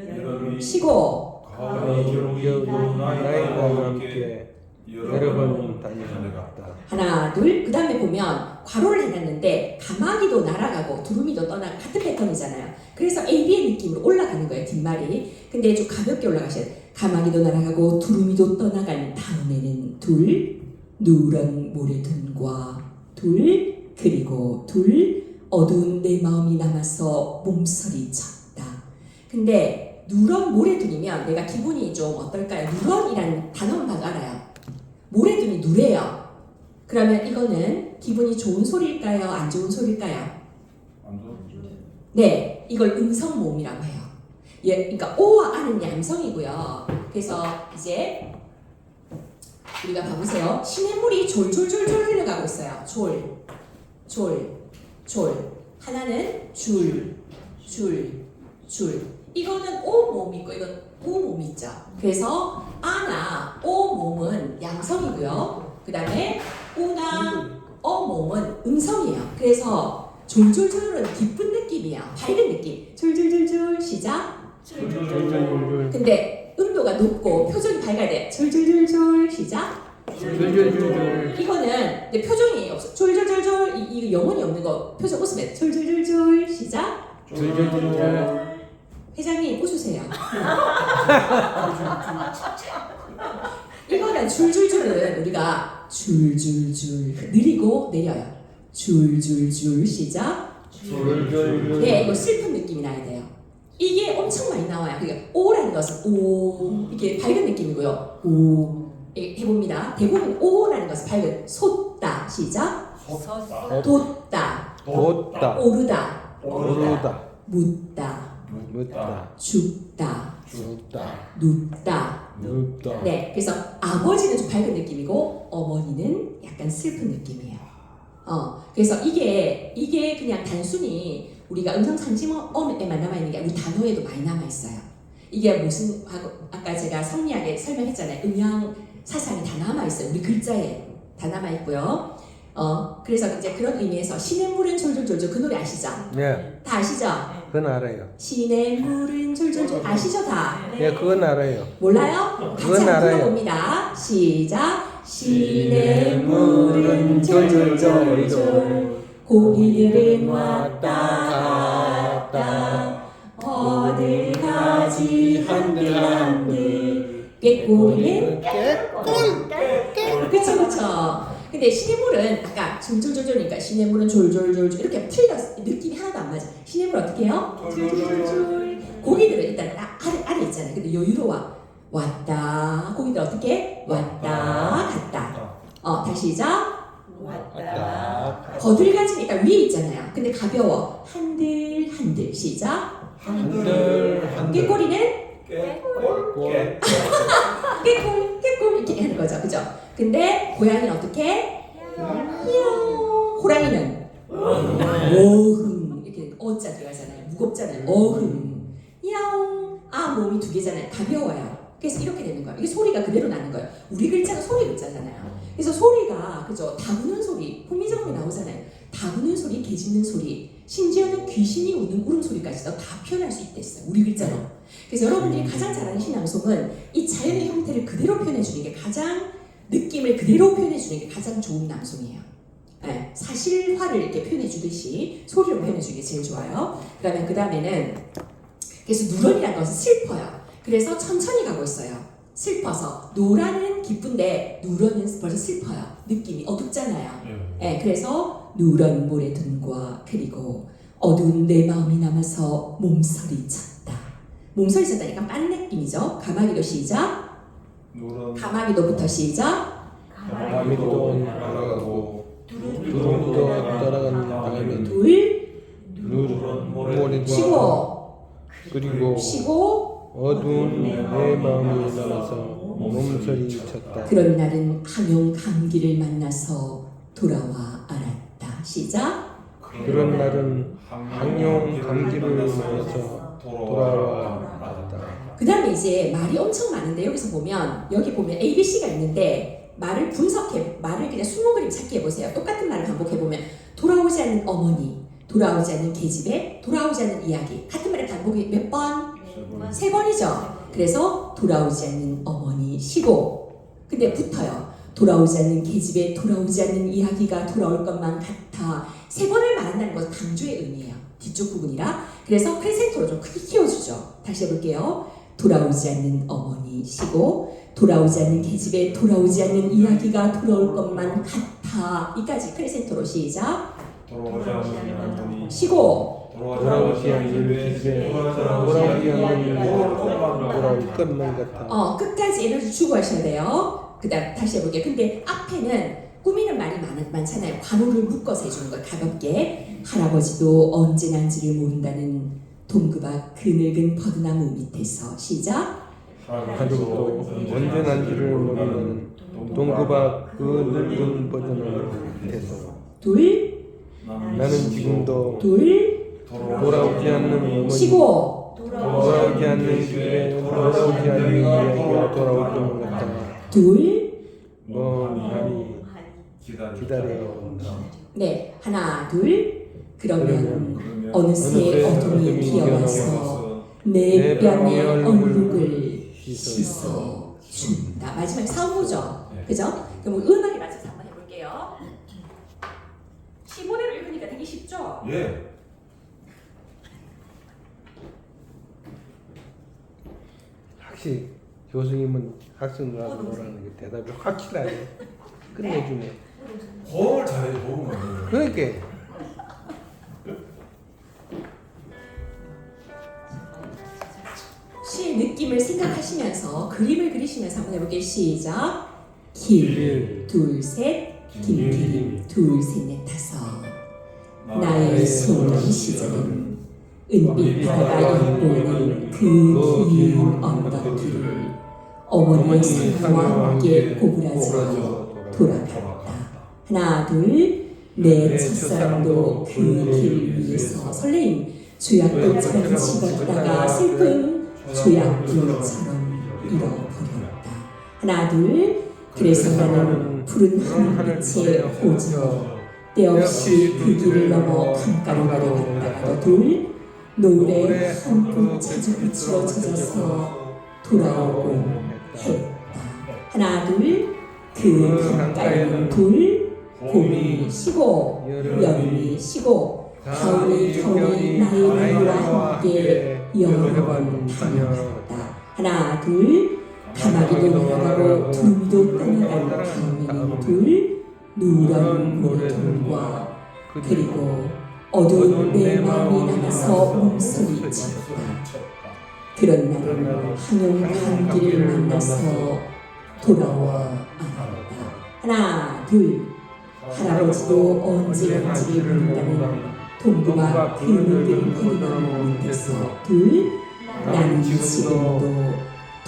쉬고 겨울이 나의 나이와 함께 여러 번 다녔다. 하나 둘 그 다음에 보면 괄호를 해놨는데 가마귀도 날아가고 두루미도 떠나고 같은 패턴이잖아요. 그래서 AB의 느낌으로 올라가는 거예요 뒷말이. 근데 좀 가볍게 올라가셔야 돼요. 가마귀도 날아가고 두루미도 떠나간 다음에는 둘 누런 모래둔과 둘 그리고 둘 어두운 내 마음이 남아서 몸서리쳤다. 근데 누런 모래둔이면 내가 기분이 좀 어떨까요? 누런이라는 단어만 봐도 알아요. 모래둔이 누래요. 그러면 이거는 기분이 좋은 소리일까요? 안 좋은 소리일까요? 네, 이걸 음성모음이라고 해요. 예, 그러니까 오와 아는 양성이고요. 그래서 이제 우리가 봐보세요. 시냇물이 졸졸졸졸 흘러가고 있어요. 졸. 하나는 줄. 이거는 오 모음이 있고 이건 오 모음이 있죠. 그래서 아나 오 모음은 양성이고요. 그 다음에 우나 어 모음은 음성이에요. 그래서 졸졸졸은 기쁜 느낌이에요. 밝은 느낌. 졸졸졸졸 시작. 근데 음도가 높고 표정이 밝아야 돼. 졸졸졸졸 시작. 이거는 근데 표정이 없어. 졸졸졸졸 이 영혼이 없는 거 표정 웃으면 돼. 졸졸졸졸 시작. 회장님 웃으세요. 이거는 줄줄줄은 우리가 줄줄줄 느리고 내려요. 줄줄줄 시작. 네, 이거 슬픈 느낌이 나야 돼요. 이게 엄청 많이 나와요. 그러니까 오라는 것은 오 이게 밝은 느낌이고요. 오 해봅니다. 대부분 오라는 것은 밝은 솟다 시작. 돋다 오르다 묻다 죽다 눕다. 네, 그래서 아버지는 좀 밝은 느낌이고 어머니는 약간 슬픈 느낌이에요. 그래서 이게 그냥 단순히 우리가 음성 상징어에만 남아 있는 게 아니라 우리 단어에도 많이 남아 있어요. 이게 무슨 아까 제가 성리하게 설명했잖아요. 음양 사상이 다 남아 있어요. 우리 글자에 다 남아 있고요. 그래서 이제 그런 의미에서 시냇물은 졸졸졸졸 그 노래 아시죠? 네, 다 아시죠? 그건 알아요. 시냇물은 졸졸졸 아시죠 다? 네, 그건 알아요. 몰라요? 같이 그건 한번 알아요. 불러봅니다. 시작. 시냇물은 졸졸졸졸 고기들은 왔다 갔다 어딜 가지 한들 꾀꼬리는 그쵸. 근데 시냇물은 아까 졸졸졸졸이니까 시냇물은 졸졸졸졸 이렇게 틀렸어. 느낌이 하나도 안 맞아. 시냇물 어떻게 해요? 졸졸졸. 고기들은 일단 아래 있잖아요. 근데 여유로워. 왔다. 고기들 어떻게? 왔다 갔다. 다시 시작. 왔다. 거들가지니까 위에 있잖아요. 근데 가벼워. 한들 시작. 꾀꼬리는 깨꿀 이렇게 하는 거죠. 그죠? 근데 고양이는 어떻게? 호랑이는 오흥 이렇게 어자 음이 2개잖아요. 가벼워요. 그래서 이렇게 되는 거예요. 이게 소리가 그대로 나는 거예요. 우리 글자가 소리 글자잖아요. 그래서 소리가 그죠? 다구는 소리, 흥미정음이 나오잖아요. 다구는 소리, 개짖는 소리, 심지어는 귀신이 우는 울음소리까지도 다 표현할 수 있댔어요. 우리 글자로. 그래서 여러분들이 가장 잘하는 신앙송은 이 자연의 형태를 그대로 표현해주는 게 가장 느낌을 그대로 표현해주는 게 가장 좋은 낭송이에요. 네, 사실화를 이렇게 표현해주듯이 소리로 표현해주는 게 제일 좋아요. 그러면 그 다음에는 그래서 누런이라는 것은 슬퍼요. 그래서 천천히 가고 있어요. 슬퍼서 노라는 기쁜데 누런은 벌써 슬퍼요. 느낌이 어둡잖아요. 그래서 누런 모래둔과 그리고 어두운 내 마음이 남아서 몸서리쳤다. 몸서리쳤다니까 빤 느낌이죠. 가마귀도 시작. 가마귀도부터 시작. 가마귀도 날아가고 두루도 따라간 다음에 둘 모래 쉬고 그리고 어두운 내 마음이 남아서 몸서리 쳤다. 그런 날은 항용 감기를 만나서 돌아와 알았다. 시작. 그런 날은 항용 감기를 만나서 돌아와 알았다. 그 다음에 이제 말이 엄청 많은데 여기서 보면 여기 보면 ABC가 있는데 말을 분석해 말을 그냥 숨은 그림 찾기 해보세요. 똑같은 말을 반복해보면 돌아오지 않는 어머니, 돌아오지 않는 계집애, 돌아오지 않는 이야기. 같은 말을 반복이 몇 번? 3번이죠. 그래서 돌아오지 않는 어머니 쉬고 근데 붙어요. 돌아오지 않는 계집애, 돌아오지 않는 이야기가 돌아올 것만 같아. 3번을 말한다는 것은 강조의 의미예요. 뒤쪽 부분이라. 그래서 크레센토로 좀 크게 키워주죠. 다시 해볼게요. 돌아오지 않는 어머니 쉬고 돌아오지 않는 계집애, 돌아오지 않는 이야기가 돌아올 것만 같아. 이까지 크레센토로 시작. 돌아오지 않는 어머니 쉬고 돌아오지 않는 기집애, 돌아오지 않는 돌아올 것만 같아. 끝까지 에너지 주고 하셔야 돼요. 그 다음 다시 해볼게요. 근데 앞에는 꾸미는 말이 많잖아요. 관호를 묶어서 해주는 거예요. 가볍게. 할아버지도 언제 난지를 모른다는 동그박 그늙은 버드나무 밑에서 시작. 가족도 언제 난지를 모르는 동그박 그 늙은 버전을 밑에서 둘 나는 지금도 돌아오지 않는 어머니 쉬고 돌아오지 않는 집에 돌아오지 않는 이야기가 돌아올 것만 같아. 둘 멍하니 기다려 온다. 네, 하나 둘 그러면 어느새 어둠이 기어와서 내 뺨의 얼룩을 씻어 준다. 마지막에 사오죠. 그죠? 그럼 우리 음악에 맞춰서 한번 해볼게요. 시모대로 읽으니까 되게 쉽죠? 예. 확실히 교수님은 학생들하고 놀라는 게 대답이 확실하게 끝내주네. 호응을 잘해 호응을. 그러니까 시의 느낌을 생각하시면서 그림을 그리시면서 한번 해볼게요. 시작. 길, 둘, 셋, 김길, 둘, 셋, 넷, 다섯. 나의 소년 시절은 은빛 바다가 엿보는 그 긴 언덕길을 어머니의 삶과 함께 고부라져 돌아갔다. 하나, 둘, 내 첫사랑도 그 길 위에서 설레임 조약돌처럼 집었다가 슬픈 조약돌처럼 잃어버렸다. 하나, 둘, 그래서 나는 푸른 하늘빛에 호져 때없이 그 길을 넘어 강가로 내려갔다가 둘, 노을에 한푼 자주빛으로 젖어서 돌아오곤 했다. 하나, 둘, 그 강가에는 둘, 봄이 쉬고 여름이 쉬고 가을이 겨울이 나의 누구와 함께 여러 번 다녀갔다. 하나, 둘, 가마귀도 날아가고 두루미도 떠나간 다음에는 둘, 누런 모래통과 그리고 어두운 내 마음이 남아서 몸소리쳤다. 그런 날은 항용 감기를 만나서 돌아와 알았다. 하나, 둘, 할아버지도 언제 난지를 모른다는 동그박 그늘들을 거리는 밑에서 둘, 나는 지금도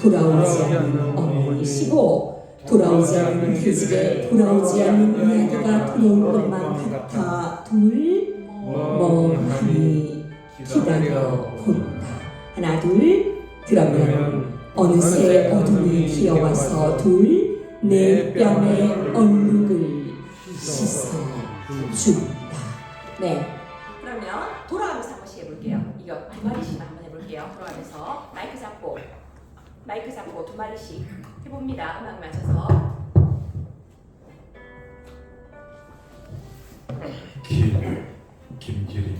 돌아오지 않는 어머니 쉬고 돌아오지 않는 계집애, 돌아오지 않는 이야기가 돌아올 것만 같아 둘, 멍하니 기다려 본다. 하나, 둘, 그러면 어느새 어둠이 기어와서 둘 내 뺨에 얼룩을 씻어준다. 네. 그러면 돌아가면서 한 번씩 해볼게요. 이거 두 마디씩만 한번 해볼게요. 돌아가면서 마이크 잡고 두 마디씩 해봅니다. 음악 맞춰서. 김기림.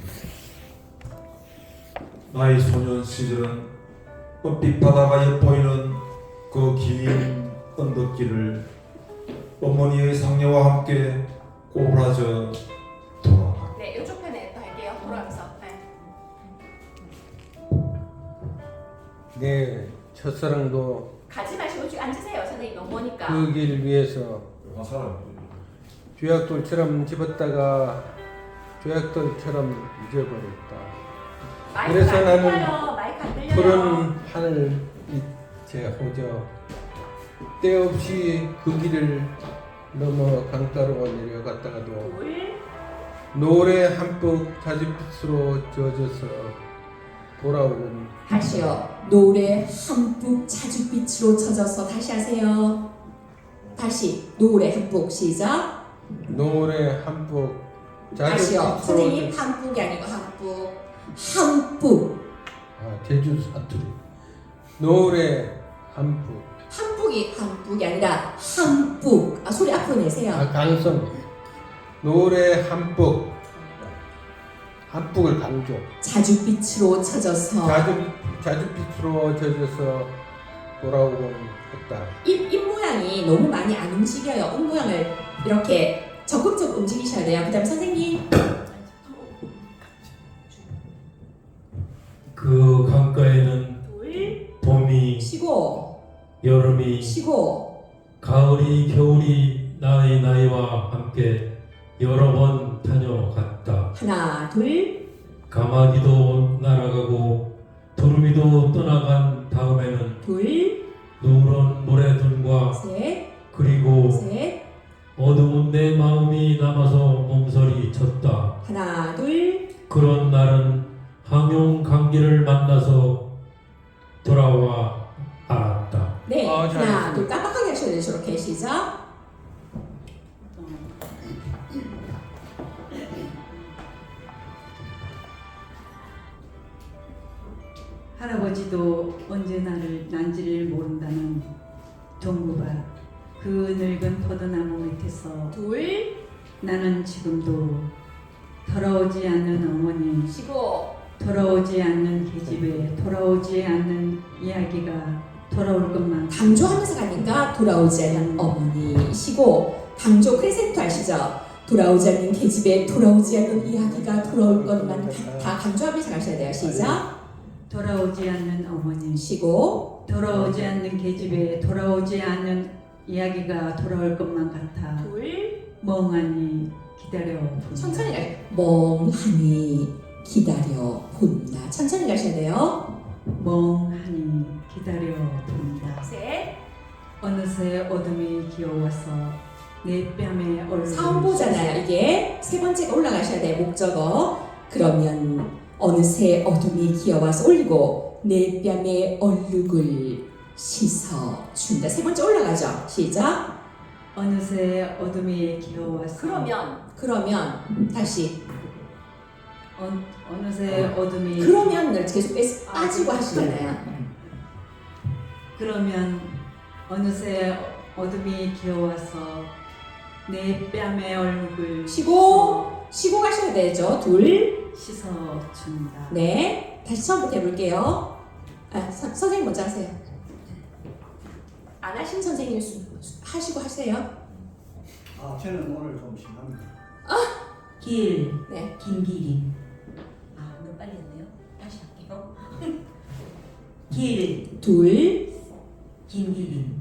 나의 소년 시절은 햇빛 바다가 엿보이는 그 긴 언덕길을 어머니의 상녀와 함께 꼬부라져 돌아가. 네, 이쪽 편에 또 할게요. 돌아가면서. 네. 내 첫사랑도 가지 마시고 쭉 앉으세요. 선생님 너무 머니까. 그 길 위에서 죄악돌처럼 집었다가 죄악돌처럼 잊어버렸다. 마이크 그래서 안 나는 들려요. 마이크 안 들려요. 푸른 하늘 밑에 호저 때없이 그 길을 넘어 강가로 내려갔다가도 둘, 노래 한폭 자줏빛으로 젖어서 돌아오는 다시요. 노래 한북 자줏빛으로 젖어서 다시 하세요. 다시 노래 한북 시작. 노래 한폭 다시요. 선생님 자줏빛으로 한북이 아니고 한북. 제주 사투리 노래 한폭 한북이 아니라 한북. 소리 앞으로 내세요. 강성 노래 한폭 한폭을 강조 자줏빛으로 젖어서 자줏빛으로 젖어서 돌아오곤 했다. 입 모양이 너무 많이 안 움직여요. 입 모양을 이렇게 적극적으로 움직이셔야 돼요. 그 다음에 선생님 그 강가에는 둘 봄이, 쉬고 여름이, 쉬고 가을이, 겨울이 나의 나이와 함께 여러 번 다녀갔다. 하나 둘 가마귀도 날아가고 두루미도 떠나간 다음에는 둘 누런 모래둔과 셋 그리고 셋 어두운 내 마음이 남아서 몸서리 쳤다. 하나 둘 그런 날은 항용 강길을 만나서 돌아와 알았다. 네, 하나 잘했습니다. 둘 깜빡하게 하셔야 돼요. 저렇게 시작. 할아버지도 언제 나를 난지를 모른다는 동무바 그 늙은 포도나무 밑에서 둘 나는 지금도 돌아오지 않는 어머니, 쉬고 돌아오지 않는 계집에 돌아오지 않는 이야기가 돌아올 것만 강조하면서 가니까 돌아오지 않는 어머니 쉬고 강조 크레센토 아시죠? 돌아오지 않는 계집에 돌아오지 않는 이야기가 돌아올 것만 다 강조하면서 가셔야 돼요. 시작. 돌아오지 않는 어머니, 쉬고 돌아오지 않는 계집에 돌아오지 않는 이야기가 돌아올 것만 같아 둘 멍하니 기다려 본다. 천천히 가요. 멍하니 기다려 본다. 천천히 가셔야 돼요. 멍하니 기다려 본다. 셋. 어느새 어둠이 기어와서 내 뺨에 얼룩을 사음보잖아요. 이게 세 번째가 올라가셔야 돼요. 목적어. 그러면 어느새 어둠이 기어와서 올리고 내 뺨에 얼룩을 씻어준다. 세 번째 올라가죠. 시작. 어느새 어둠이 기어와서 그러면 다시 어느새 어둠이 그러면을 계속 빠지고 하시잖아요. 그러면 어느새 어둠이 기어와서 내 뺨에 얼룩을 쉬고 가셔야 되죠. 둘. 씻어준다. 네. 다시 처음부터 해볼게요. 선생님 먼저 하세요. 안 하신 선생님 하시고 하세요. 저는 오늘 좀 심합니다. 길, 네. 김기림. 너무 빨리 했네요. 다시 할게요. 길, 둘. 김기림.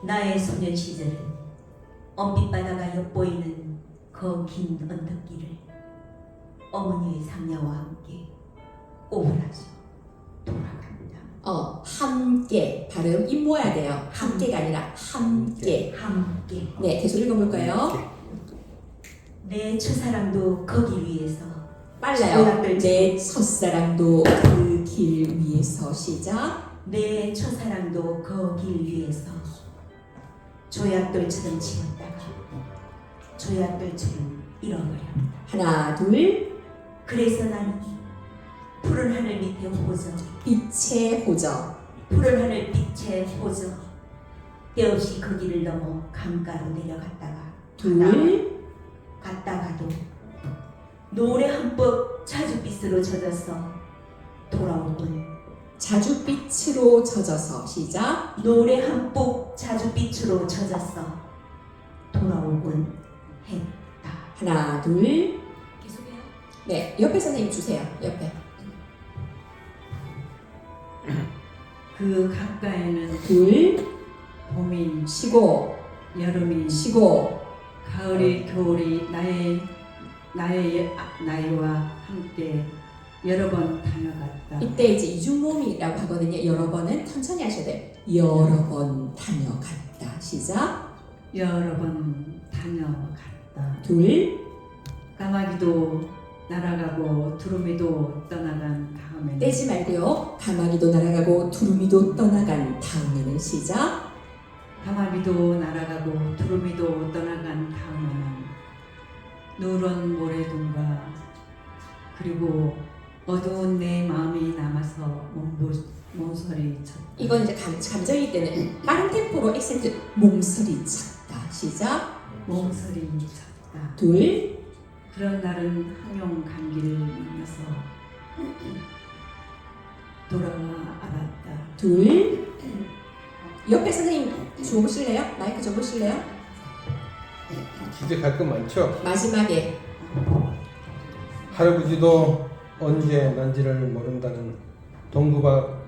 나의 소년 시절은 엄빛 바다가 엿보이는 그 긴 언덕길을 어머니의 상녀와 함께 오브라져 돌아간다. 함께 발음 입 모아야 돼요. 함께가 아니라 함께. 함께. 네, 계속 읽어볼까요? 내 첫사랑도 거기 위에서 빨라요. 내 첫사랑도 그 길 위에서 시작. 내 첫사랑도 그 길 위에서 조약돌처럼 지었다가 조약돌처럼 잃어버렸다. 하나 둘. 그래서 나는 푸른 하늘 밑에 호저, 빛의 호적. 푸른 하늘 빛에 호저, 때없이 그 길을 넘어 강가로 내려갔다가 둘. 갔다가도 노래 한법 자줏빛으로 젖어서 돌아오곤, 자줏빛으로 젖어서 시작. 노래 한법 자줏빛으로 젖어서 돌아오곤 했다. 하나 둘. 계속해요. 네, 옆에 선생님 주세요. 옆에. 그 강가에는 둘. 봄이 쉬고 여름이 쉬고. 가을이 겨울이 나이와 함께 여러 번 다녀갔다. 이때 이제 이중모음이라고 하거든요. 여러 번은 천천히 하셔야 돼요. 여러 번 다녀갔다. 시작. 여러 번 다녀갔다. 둘. 까마귀도 날아가고 두루미도 떠나간 다음에는 떼지 말고요. 가마귀도 날아가고 두루미도 떠나간 다음에는 시작. 까마귀도 날아가고 두루미도 떠나간 다음에는 누런 모래동과 그리고 어두운 내 마음이 남아서 몸서리 쳤다. 이건 이제 감정일 때는 빠른 템포로 액센트 몸서리 쳤다. 시작. 몸서리 쳤다. 둘. 그런 날은 항용 감기를 만나서 돌아와 알았다. 둘. 옆에 선생님 줘보실래요? 마이크 줘보실래요? 기억할 것 많죠? 마지막에 할아버지도 언제 난지를 모른다는 동구박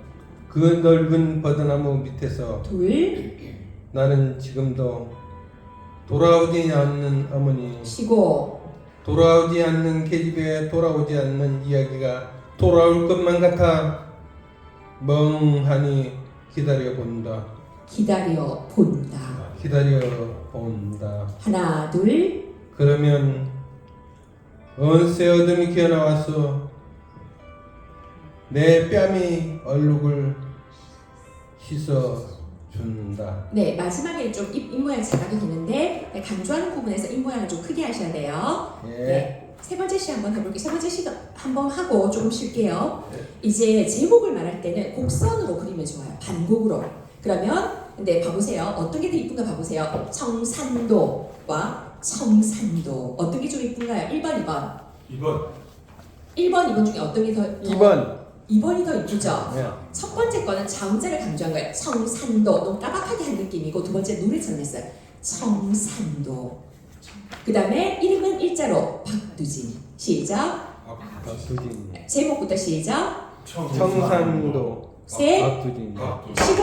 그 넓은 버드나무 밑에서 둘. 나는 지금도 돌아오지 않는 어머니, 쉬고. 돌아오지 않는 계집에 돌아오지 않는 이야기가 돌아올 것만 같아 멍하니 기다려본다. 기다려 본다. 기다려본다. 하나 둘. 그러면 언새 어둠이 기어나와서 내 뺨이 얼룩을 씻어준다. 네, 마지막에 좀 입 모양 잘하게 되는데 네, 강조하는 부분에서 입 모양을 좀 크게 하셔야 돼요. 예. 네, 세 번째 시 한번 해볼게요. 세 번째 시도 한번 하고 조금 쉴게요. 이제 제목을 말할 때는 곡선으로 그리면 좋아요. 반곡으로. 그러면 근데 봐보세요. 어떤 게 더 이쁜가 봐보세요. 청산도와 청산도 어떤 게 좀 이쁜가요? 1번, 2번. 2번 1번, 2번 중에 어떤 게 더? 2번. 2번이 더 이쁘죠? 네. 첫 번째 거는 자음자를 강조한 거예요. 청산도. 너무 까박하게 한 느낌이고 두 번째 노래처럼 했어요. 청산도. 그 다음에 이름은 일자로 박두진. 시작. 박두진. 제목부터 시작. 청산도. 셋. 박두진.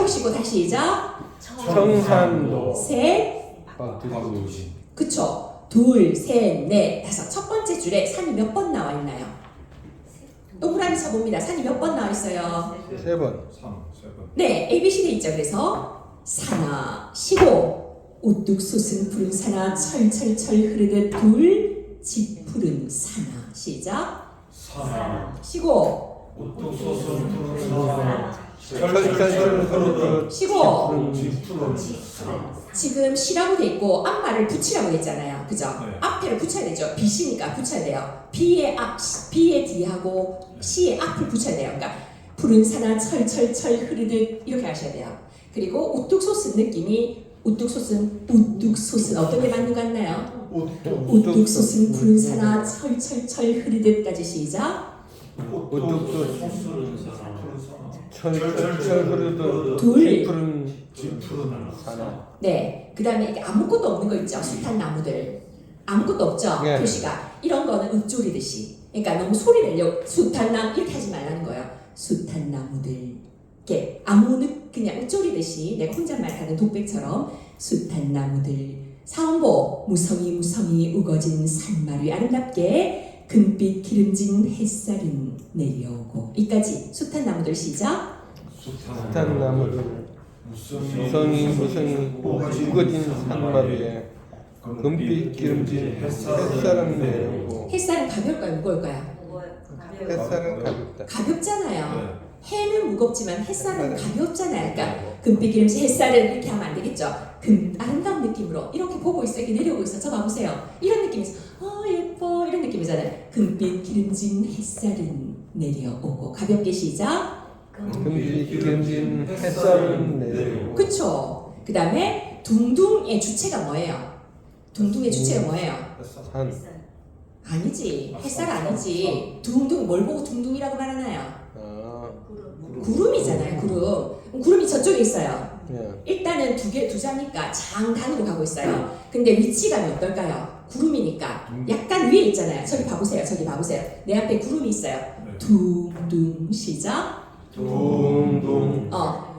쉬고 다시 시작. 청산도. 셋. 박두진. 그쵸. 둘, 셋, 넷, 다섯. 첫 번째 줄에 산이 몇 번 나와 있나요? 동그라미 쳐봅니다. 산이 몇 번 나와 있어요? 3번. 3번 네, ABCD 있죠. 그래서 사나 쉬고 우뚝 솟은 푸른 사나 철철철 흐르듯 둘 짙푸른 사나. 시작. 사나 쉬고 우뚝 솟은 푸른 사나 철철철 흐르듯 쉬고. 푸른 사나. 지금 시라고 돼 있고 앞말을 붙이라고 했잖아요. 그죠? 네. 앞에를 붙여야 되죠. B시니까 붙여야 돼요. B의 앞, B의 뒤하고 C의 앞을 붙여야 돼요. 그러니까 푸른 사나 철철철 흐르듯 이렇게 하셔야 돼요. 그리고 우뚝 솟은 느낌이 우뚝 솟은 어떤 게 맞는 것 같나요? 우뚝 솟은 푸른 사나 철철철 흐르듯까지 시작. 우뚝 솟은 철철철 흐르듯 둘. 푸른 사나. 네, 그 다음에 이게 아무것도 없는 거 있죠. 숱한 나무들 아무것도 없죠. 네. 표시가 이런 거는 읊조리듯이. 그러니까 너무 소리 내려 숱한 나무 이렇게 하지 말라는 거예요. 숱한 나무들 이렇게 그냥 읊조리듯이 내가 혼잣말 하는 독백처럼 숱한 나무들 사원보 무성히 우거진 산마 위 아름답게 금빛 기름진 햇살은 내려오고 이까지 숱한 나무들 시작. 숱한 나무들 무성히 우거진 산마 위에 금빛 기름진 햇살은 내려오고. 햇살은 가벼울까요 무거울까요? 햇살은 가볍다. 가볍잖아요. 해는 무겁지만 햇살은 가볍잖아요. 그러니까 금빛 기름진 햇살은 이렇게 하면 안 되겠죠. 아름다운 느낌으로 이렇게 보고 있어, 이렇게 내려오고 있어. 저 봐보세요. 이런 느낌이죠. 예뻐 이런 느낌이잖아요. 금빛 기름진 햇살은 내려오고 가볍게 시작. 금빛 기름진 햇살은 내리고. 그쵸? 그 다음에 둥둥의 주체가 뭐예요? 둥둥의 주체가 뭐예요? 산. 아니지. 햇살 아니지. 둥둥 뭘 보고 둥둥이라고 말하나요? 아, 구름이잖아요. 구름. 구름이 저쪽에 있어요. 예. 일단은 두 자니까 장단으로 가고 있어요. 근데 위치감이 어떨까요? 구름이니까 약간 위에 있잖아요. 저기 봐보세요. 저기 봐보세요. 내 앞에 구름이 있어요. 둥둥 시작. 둥둥.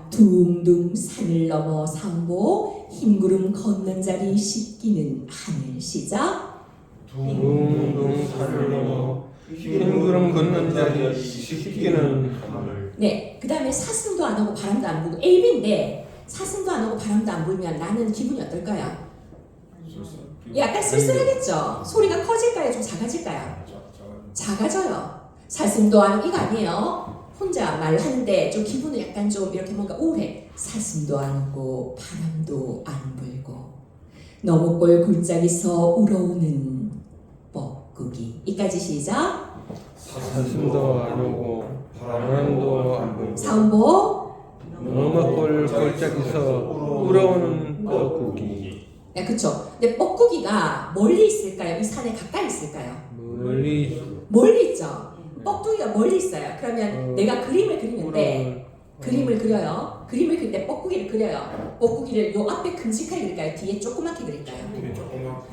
둥둥 산을 넘어 상보 흰구름 걷는 자리 씻기는 하늘 시작. 둥둥 산을 넘어 흰구름 걷는 자리 씻기는 하늘. 네, 그 다음에 사슴도 안 오고 바람도 안 불고 AB인데 사슴도 안 오고 바람도 안 불면 나는 기분이 어떨까요? 약간 쓸쓸하겠죠? 소리가 커질까요? 좀 작아질까요? 작아져요. 사슴도 안 오고 이거 아니에요. 혼자 말하는데 좀 기분은 약간 좀 이렇게 뭔가 우울해. 사슴도 안 오고 바람도 안 불고 너무꼴 골짜기서 울어오는 뻐꾸기. 이까지 시작. 사슴도 안 오고 바람도 안 불고 사음보. 너머꼴 골짜기서 울어오는 뻐꾸기. 네, 그쵸. 근데 뻐꾸기가 멀리 있을까요? 이 산에 가까이 있을까요? 멀리 멀리 있죠. 뻐꾸기가 멀리 있어요. 그러면 내가 그림을 그리는데 그림을 그려요. 그림을 그릴 때 뻐꾸기를 그려요. 뻐꾸기를 요 앞에 큼직하게 그릴까요? 뒤에 조그맣게 그릴까요?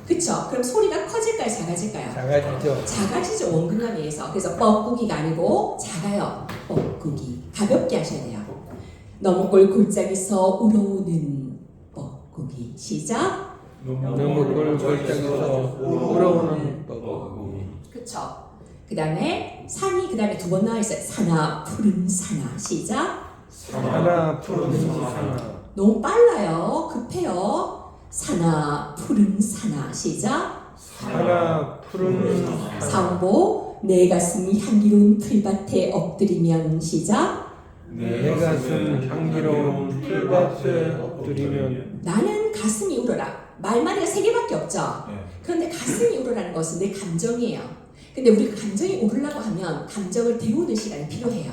그쵸? 그럼 소리가 커질까요? 작아질까요? 작아지죠. 작아지죠. 원근감에 의해서. 그래서 뻐꾸기가 아니고 작아요. 뻐꾸기. 가볍게 하셔야 돼요. 너무꼴 골짜기서 울어오는 뻐꾸기. 시작. 너머꼴 골짜기서 울어오는 뻐꾸기. 그쵸? 그 다음에 산이 그 다음에 두 번 나와 있어요. 사나 푸른 사나. 시작. 사나 푸른 사나. 너무 빨라요. 급해요. 사나 푸른 사나. 시작. 사나 푸른 사나. 상보 내 가슴이 향기로운 풀밭에 엎드리면. 시작. 내 가슴 향기로운 풀밭에 엎드리면. 나는 가슴이 울어라. 말마디가 세 개밖에 없죠. 그런데 가슴이 울어라는 것은 내 감정이에요. 근데 우리가 감정이 오르려고 하면 감정을 데우는 시간이 필요해요.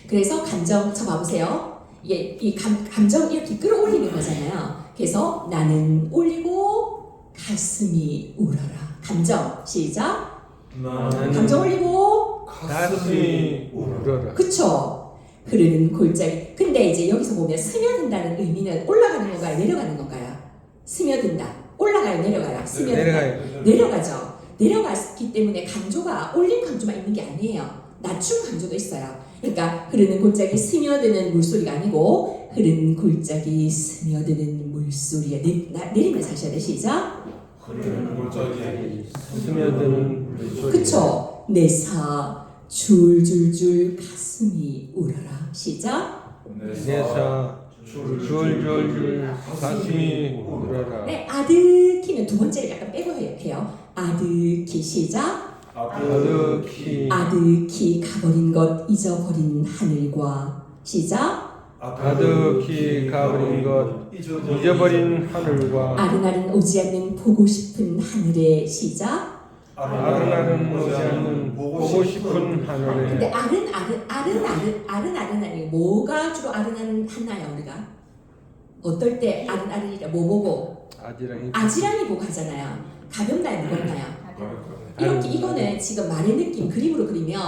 그래서 감정, 저 봐보세요. 이게 이 감정 이렇게 끌어올리는 거잖아요. 그래서 나는 올리고 가슴이 울어라. 감정 시작. 감정 올리고 가슴이 울어라. 그쵸? 흐르는 골짜기. 근데 이제 여기서 보면 스며든다는 의미는 올라가는 건가요? 내려가는 건가요? 스며든다. 올라가요? 내려가요? 스며든다. 내려가요. 내려가죠. 내려갔기 때문에 강조가 올린 강조만 있는 게 아니에요. 낮춤 강조도 있어요. 그러니까 흐르는 골짜기 스며드는 물소리가 아니고 흐르는 골짜기 스며드는 물소리에 내리면서 하셔야 돼. 시작. 흐르는 골짜기 스며드는 물소리. 그쵸? 내사 줄줄줄 가슴이 울어라. 시작. 내사 줄줄줄 가슴이 울어라. 네, 아득히는 두 번째를 약간 빼고 해요. 아득히 시작. 아득히 아득히 가버린 것 잊어버린 하늘과 시작. 아득히 가버린 것 잊어버린 하늘과 아른아른 오지 않는 보고 싶은 하늘의 시작. 아른아른 오지 않는 보고 싶은 하늘에. 근데 아른아른 아니 뭐가 주로 아른아른 하나요 우리가? 어떨 때 아른아른이라 뭐 보고? 아지랑이 보고 하잖아요. 가볍나요 무겁나요? 이렇게 이거는 지금 말의 느낌 그림으로 그리면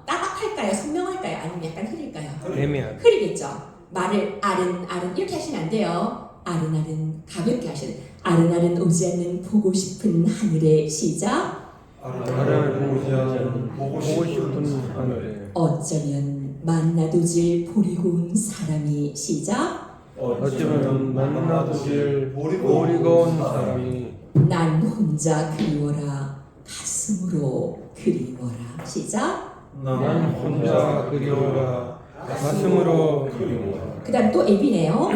따박할까요? 선명할까요? 아니면 약간 흐릴까요? 애매한. 흐리겠죠. 말을 아른 이렇게 하시면 안 돼요. 아른 가볍게 하셔야 돼요. 아른 오지 않는 보고 싶은 하늘의 시작. 아른아른 오지 않는 보고 싶은 하늘에. 어쩌면 만나도질 보리고 온 사람이 시작. 어쩌면 만나도질 보리고 온 사람이. 난 혼자 그리워라 가슴으로 그리워라 시작. 난 혼자 그리워라 가슴으로 그리워라. 그 다음 또 AB네요.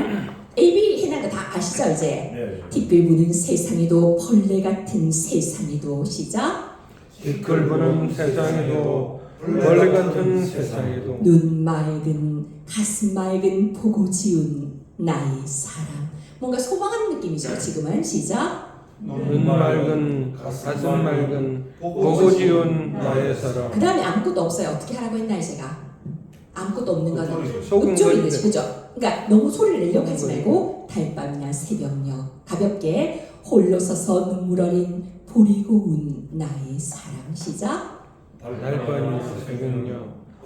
AB 해난 거 다 아시죠 이제? 뒷글 부는 세상에도 벌레 같은 세상에도 시작. 뒷글 부는 세상에도 벌레 같은 세상에도 눈 맑은 가슴 맑은 보고 지운 나의 사랑. 뭔가 소망하는 느낌이죠. 지금은 시작. 눈 맑은 가슴 맑은 보고 지운 나의 사랑. 그 다음에 아무것도 없어요. 어떻게 하라고 했나요 제가? 아무것도 없는 거는 속은 읍조인 거지. 거지, 그죠? 그러니까 너무 소리를 내려고 하지 말고 달밤이나 새벽녘 가볍게 홀로 서서 눈물 어린 보리 고운 나의 사랑. 시작. 달밤이 새벽녘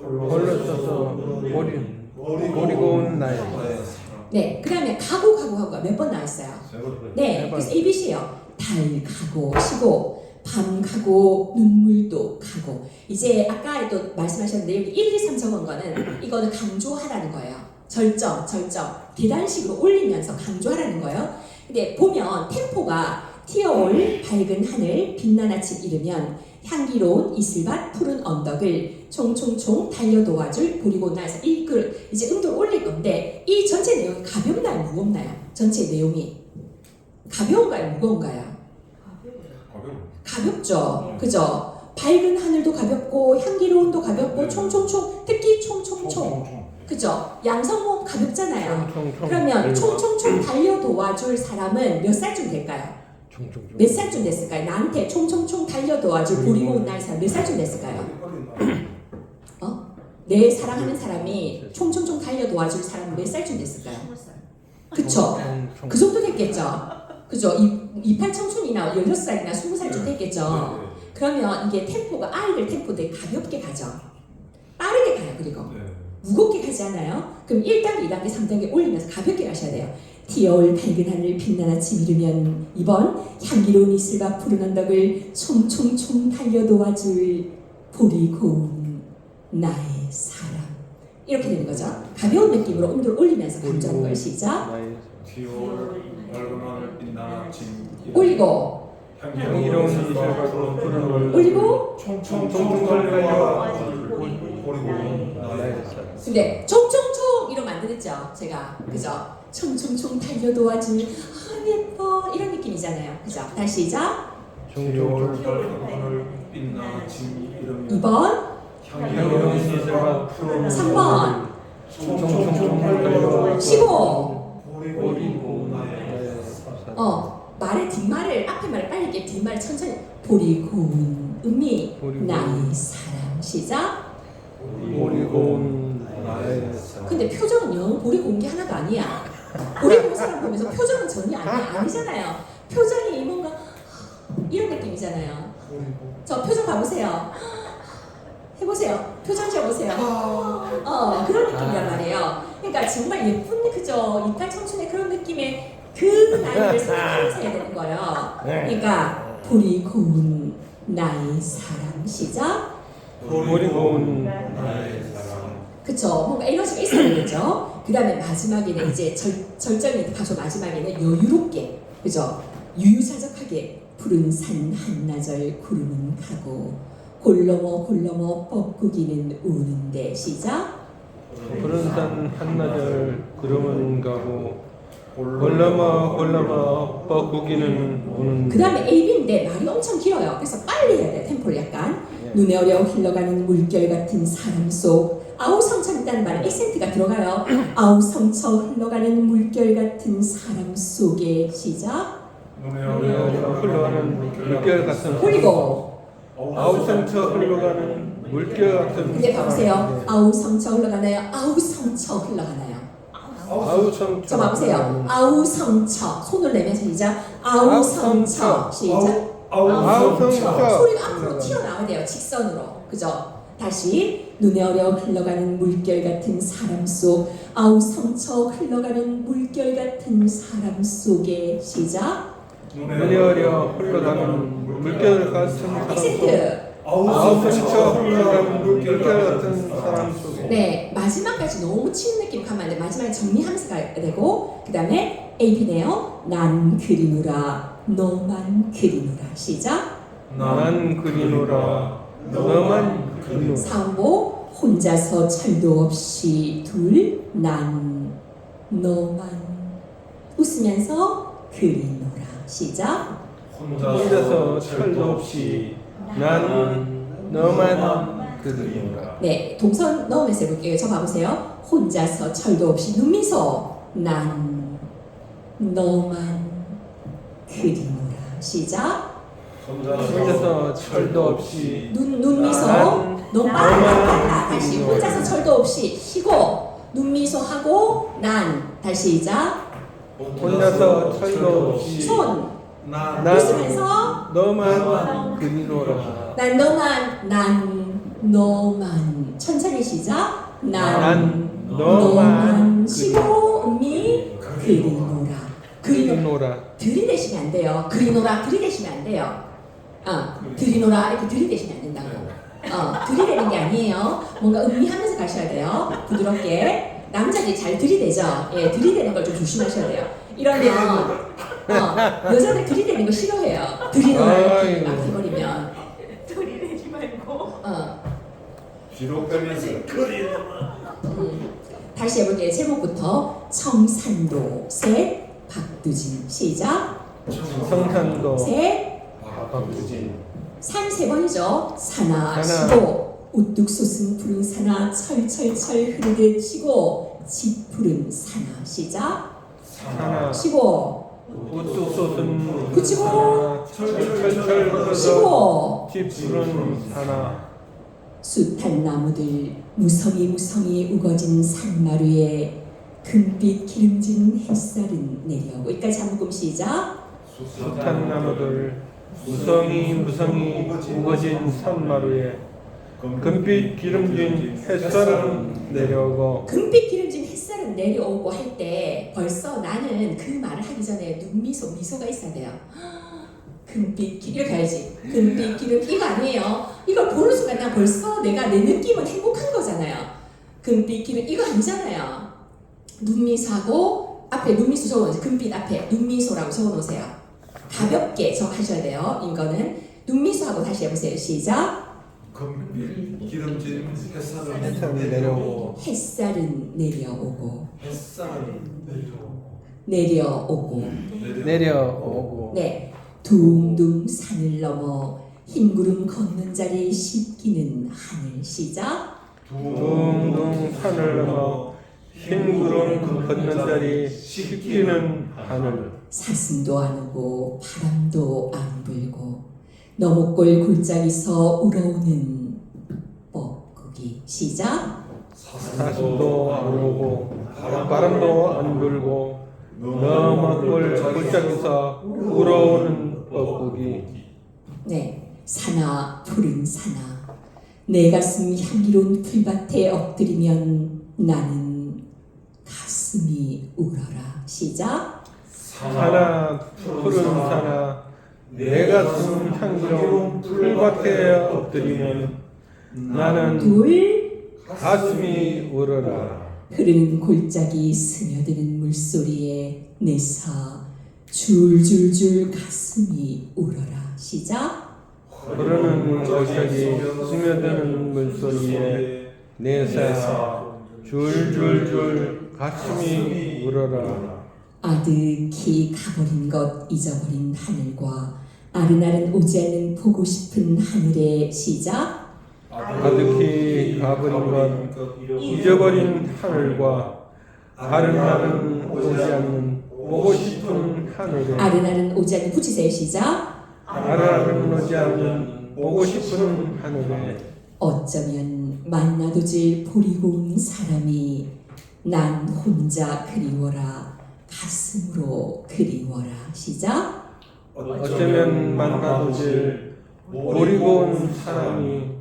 홀로 서서 버리고 온 나의 네, 그 다음에 가고 하고가 몇 번 나왔어요? 네, 그래서 ABC예요. 달 가고 쉬고 밤 가고 눈물도 가고. 이제 아까 또 말씀하셨는데 여기 1, 2, 3 적은 거는 이거는 강조하라는 거예요. 절정 계단식으로 올리면서 강조하라는 거예요. 근데 보면 템포가 튀어올 밝은 하늘 빛난 아침 이르면 향기로운 이슬밭 푸른 언덕을 총총총 달려 도와줄 보리고 나에서 이 글 이제 음도를 올릴 건데 이 전체 내용이 가볍나요 무겁나요? 전체 내용이 가벼운가요 무거운가요? 가볍죠, 그죠? 밝은 하늘도 가볍고 향기로운도 가볍고 총총총 특히 총총총 그죠? 양성호흡 가볍잖아요. 그러면 총총총 달려 도와줄 사람은 몇 살쯤 될까요? 몇 살쯤 됐을까요? 나한테 총총총 달려 도와줄 보리고 온 나의 사람 몇 살쯤 됐을까요? 내 사랑하는 사람이 총총총 달려 도와줄 사람은 몇 살쯤 됐을까요? 그쵸? 그 정도 됐겠죠? 그죠? 28 청춘이나 16살이나 20살쯤 됐겠죠? 그러면 이게 템포가 아이들 템포인데 가볍게 가죠? 빠르게 가요. 그리고 무겁게 가지 않아요? 그럼 1단계, 2단계, 3단계 올리면서 가볍게 가셔야 돼요. 튀어올 밝은 하늘 빛난 아침 이르면 2번 향기로운 이슬과 푸른 언덕을 총총총 달려 도와줄 보리 고운 나의 사랑. 이렇게 되는 거죠. 가벼운 느낌으로 음도를 올리면서 강조하는 걸 시작. 튀어올 밝은 하늘 빛나는 아침 올리고 향기로운 이슬과 푸른 언덕을 올리고 총총총 달려와 버리고 나의 사랑. 근데 총총총 이러면 안 되겠죠. 제가 그죠? 총총총 달려 도와줄 예뻐 이런 느낌이잖아요. 그죠? 다시 시작. 튀어올 밝은 하늘 빛나는 아침 이르면 2번 향기로운 이슬과 푸른 3번 총총총 달려와 쉬고 버리고 나의 말의 뒷말을 앞에 말을 빨리 이렇게 뒷말을 천천히 보리 고운 음미 나의 사랑. 시작. 버리고 온 나의 사랑. 근데 표정은 영 보리 고운 게 하나도 아니야. 보리 고운 사람 보면서 표정은 전혀 아니잖아요. 표정이 뭔가 이런 느낌이잖아요. 저 표정 봐보세요. 해보세요. 표정 지어보세요. 그런 느낌이란 말이에요. 그러니까 정말 예쁜 그죠? 이탈 청춘의 그런 느낌의 그 나이를 생각하면서 해야 되는 거예요. 그러니까 보리 고운 나의 사랑. 시작. 버리고 온 나의 사랑. 그쵸? 뭔가 에너지가 있어야 되겠죠? 그 다음에 마지막에는 이제 절정이 가서 마지막에는 여유롭게, 그죠? 유유자적하게 푸른 산 한나절 구름은 가고 골넘어 뻐꾸기는 우는데. 시작. 푸른 산 한나절 구름은 가고 골라마 뻐꾸기는 오는. 그 다음에 AB인데 말이 엄청 길어요. 그래서 빨리 해야 돼. 템포를 약간. 눈에 어려 흘러가는 물결 같은 사람 속 아우 성처 있다는 말에 액센트가 들어가요. 아우 성처 흘러가는 물결 같은 사람 속에. 시작. 눈에 흘러가는 물결 같은 그리고 아우 성처 흘러가는 물결 같은. 근데 봐보세요. 아우 성처 흘러가나요? 아우 성처 흘러가나요? 아우 성처. 저 봐보세요. 아우 성처 손을 내면서 시작. 아우 성처. 시작. 아우 성처. 소리가 앞으로 튀어나와야 돼요. 직선으로. 그죠? 다시. 눈에 어려 흘러가는 물결 같은 사람 속 아우 성처 흘러가는 물결 같은 사람 속에. 시작. 눈에 어려 흘러가는 물결 같은 사람 속 액센트. 아우 성처 흘러가는 물결 같은 사람 속에. 네, 마지막까지 너무 치는 느낌 가면 안 돼. 마지막에 정리하면서 가야 되고, 그 다음에 AB네요. 난 그리노라, 너만 그리노라. 시작. 난 그리노라, 너만 그리노라. 상보 혼자서 철도 없이 둘, 난 너만 웃으면서 그리노라. 시작. 혼자서 철도 없이 난 너만 그리노라. 네, 동선 넣으면서 해볼게요. 저 봐보세요. 혼자서 철도 없이 눈미소 난 너만 그리노라. 시작. 혼자서 철도 없이 눈미소 난 너무 너만 빨라. 다시 그리노라. 혼자서 철도 없이 쉬고 눈미소 하고 난 다시 시작. 혼자서 철도 없이 손 난 웃으면서 너만 그리노라. 난 너만 천천히 시작. 난 너만 너만 쉬고 그리노라. 그리노라. 들이대시면 안 돼요. 그리노라 들이대시면 안 돼요. 들이노라 이렇게 들이대시면 안 된다고. 들이대는 게 아니에요. 뭔가 음미하면서 가셔야 돼요. 부드럽게. 남자들이 잘 들이대죠. 예, 들이대는 걸 좀 조심하셔야 돼요. 이러면 여자들 들이대는 거 싫어해요. 들이노라 이렇게 막 해버리면. 들이대지 말고. 뒤로 빼면서 다시 해볼게요. 제목부터 청산도 셋 박두진 시작. 성산도 셋 박두진. 산 세 번이죠. 사나 사나. 시고 우뚝 솟은 푸른 사나 철철철 흐르게 치고 짙푸른 사나 시작. 하나 시고 우뚝 솟은 붙이고. 철철철 흘러서 시고 짙푸른 하나. 숱한 나무들 무성히 우거진 산마루에 금빛 기름진 햇살은 내려오고 여기까지 한 묶음 시작. 숱한 나무들 무성히 우거진 산마루에 금빛 기름진 햇살은 내려오고. 금빛 기름진 햇살은 내려오고 할 때 벌써 나는 그 말을 하기 전에 미소가 있어야 돼요. 금빛 기름 이렇게 해야지. 금빛 기름 이거 아니에요. 이걸 보는 순간 난 벌써 내가 내 느낌은 행복한 거잖아요. 금빛 기름 이거 아니잖아요. 눈미소하고 앞에 눈미소 적어놓으세요. 금빛 앞에 눈미소라고 적어놓으세요. 가볍게 적하셔야 돼요. 이거는 눈미소하고 다시 해보세요. 시작. 금빛 기름진 햇살은 햇살은 내려오고. 햇살은 내려오고 햇살은 내려오고. 네, 둥둥 산을 넘어 흰 구름 걷는 자리 씻기는 하늘 시작. 둥둥 산을 넘어 흰 구름 걷는 자리 씻기는 하늘. 사슴도 안 오고 바람도 안 불고 너목골 골짜기서 우러오는 뻐꾸기 시작. 사슴도 안 오고 바람도 안 불고 너머골 골짜기서 우러오는 뻐꾸기. 네, 사나 푸른 사나 내 가슴 향기로운 풀밭에 엎드리면 나는 가슴이 울어라 시작. 사나 푸른 사나 내 가슴 향기로운 풀밭에 엎드리면 나는 둘 가슴이 울어라. 흐르는 골짜기 스며드는 물소리에 내사 줄줄줄 가슴이 울어라 시작. 흐르는 골짜기 스며드는 물소리에 내사 줄줄줄 가슴이 울어라. 아득히 가버린 것 잊어버린 하늘과 아른아른 오지 않는 보고 싶은 하늘의 시작. 가득히 가버린 것 잊어버린 하늘과 아른아른 오지 않는 보고 싶은 하늘에. 아른아른 오지 않는 붙이세요 시작. 아른아른 오지 않는 보고 싶은 하늘에. 어쩌면 만나도질 보리고 온 사람이 난 혼자 그리워라 가슴으로 그리워라 시작. 어쩌면 만나도질 버리고 온 사람이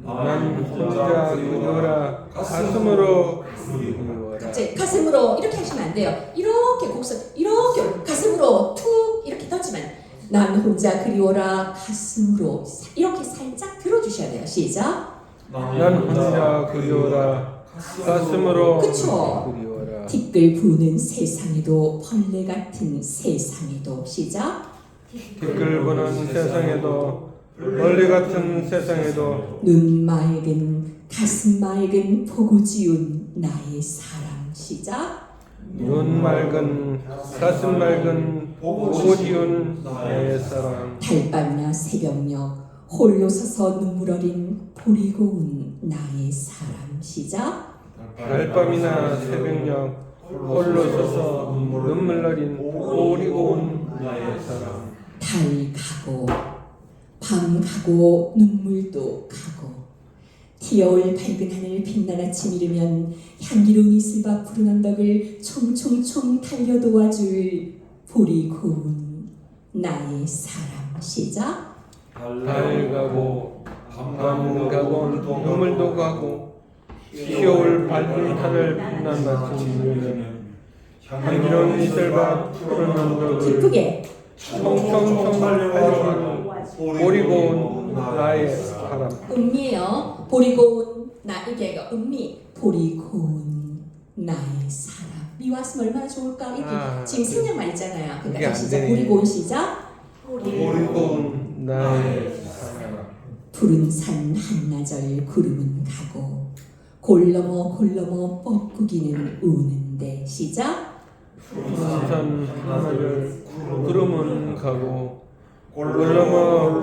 난 혼자 그리워라 가슴으로 그리워라. 갑자기 가슴으로 이렇게 하시면 안 돼요. 이렇게 곡선 이렇게 가슴으로 툭 이렇게 던지면 난 혼자 그리워라 가슴으로 이렇게 살짝 들어주셔야 돼요. 시작. 난 혼자 그리워라 가슴으로 그쵸? 그리워라. 티끌 부는 세상에도 벌레 같은 세상에도 시작. 댓글 보는 세상에도 벌레 같은 세상에도 눈 맑은 가슴 맑은 보고 지운 나의 사랑 시작. 눈 맑은 가슴 맑은 보고 지운 나의 사랑. 달밤이나 새벽녘 홀로 서서 눈물 어린 보리 고운 나의 사람. 시작. 달밤이나 새벽녘 홀로 서서 눈물 어린 보리 고운 나의 사람. 달 가고 밤 가고 눈물도 가고 티어올 밝은 하늘 빛난 아침 이르면 향기로운 이슬과 푸른 언덕을 총총총 달려 도와줄 보리 고운 나의 사람. 시작. 달 가고 밤 가고 눈물도 가고 피어올 밝은 하늘 빛난 아침 이르면 향기로운 이슬과 푸른 언덕을 기쁘게 총총총 달려와주는 보리 고운 나의 사람. 음미예요. 보리 고운 나 이게 음미. 보리 고운 나의 사람. 미와 쓰면 얼마나 좋을까? 이게 지금 생략만 있잖아요. 이게 그러니까 안 다시 되네. 보리 고운 시작. 보리 고운 나의 사람. 푸른 산 한나절 구름은 가고 골 넘어 뻐꾸기는 우는데. 시작. 푸른 하늘을 구름은 가고 골넘어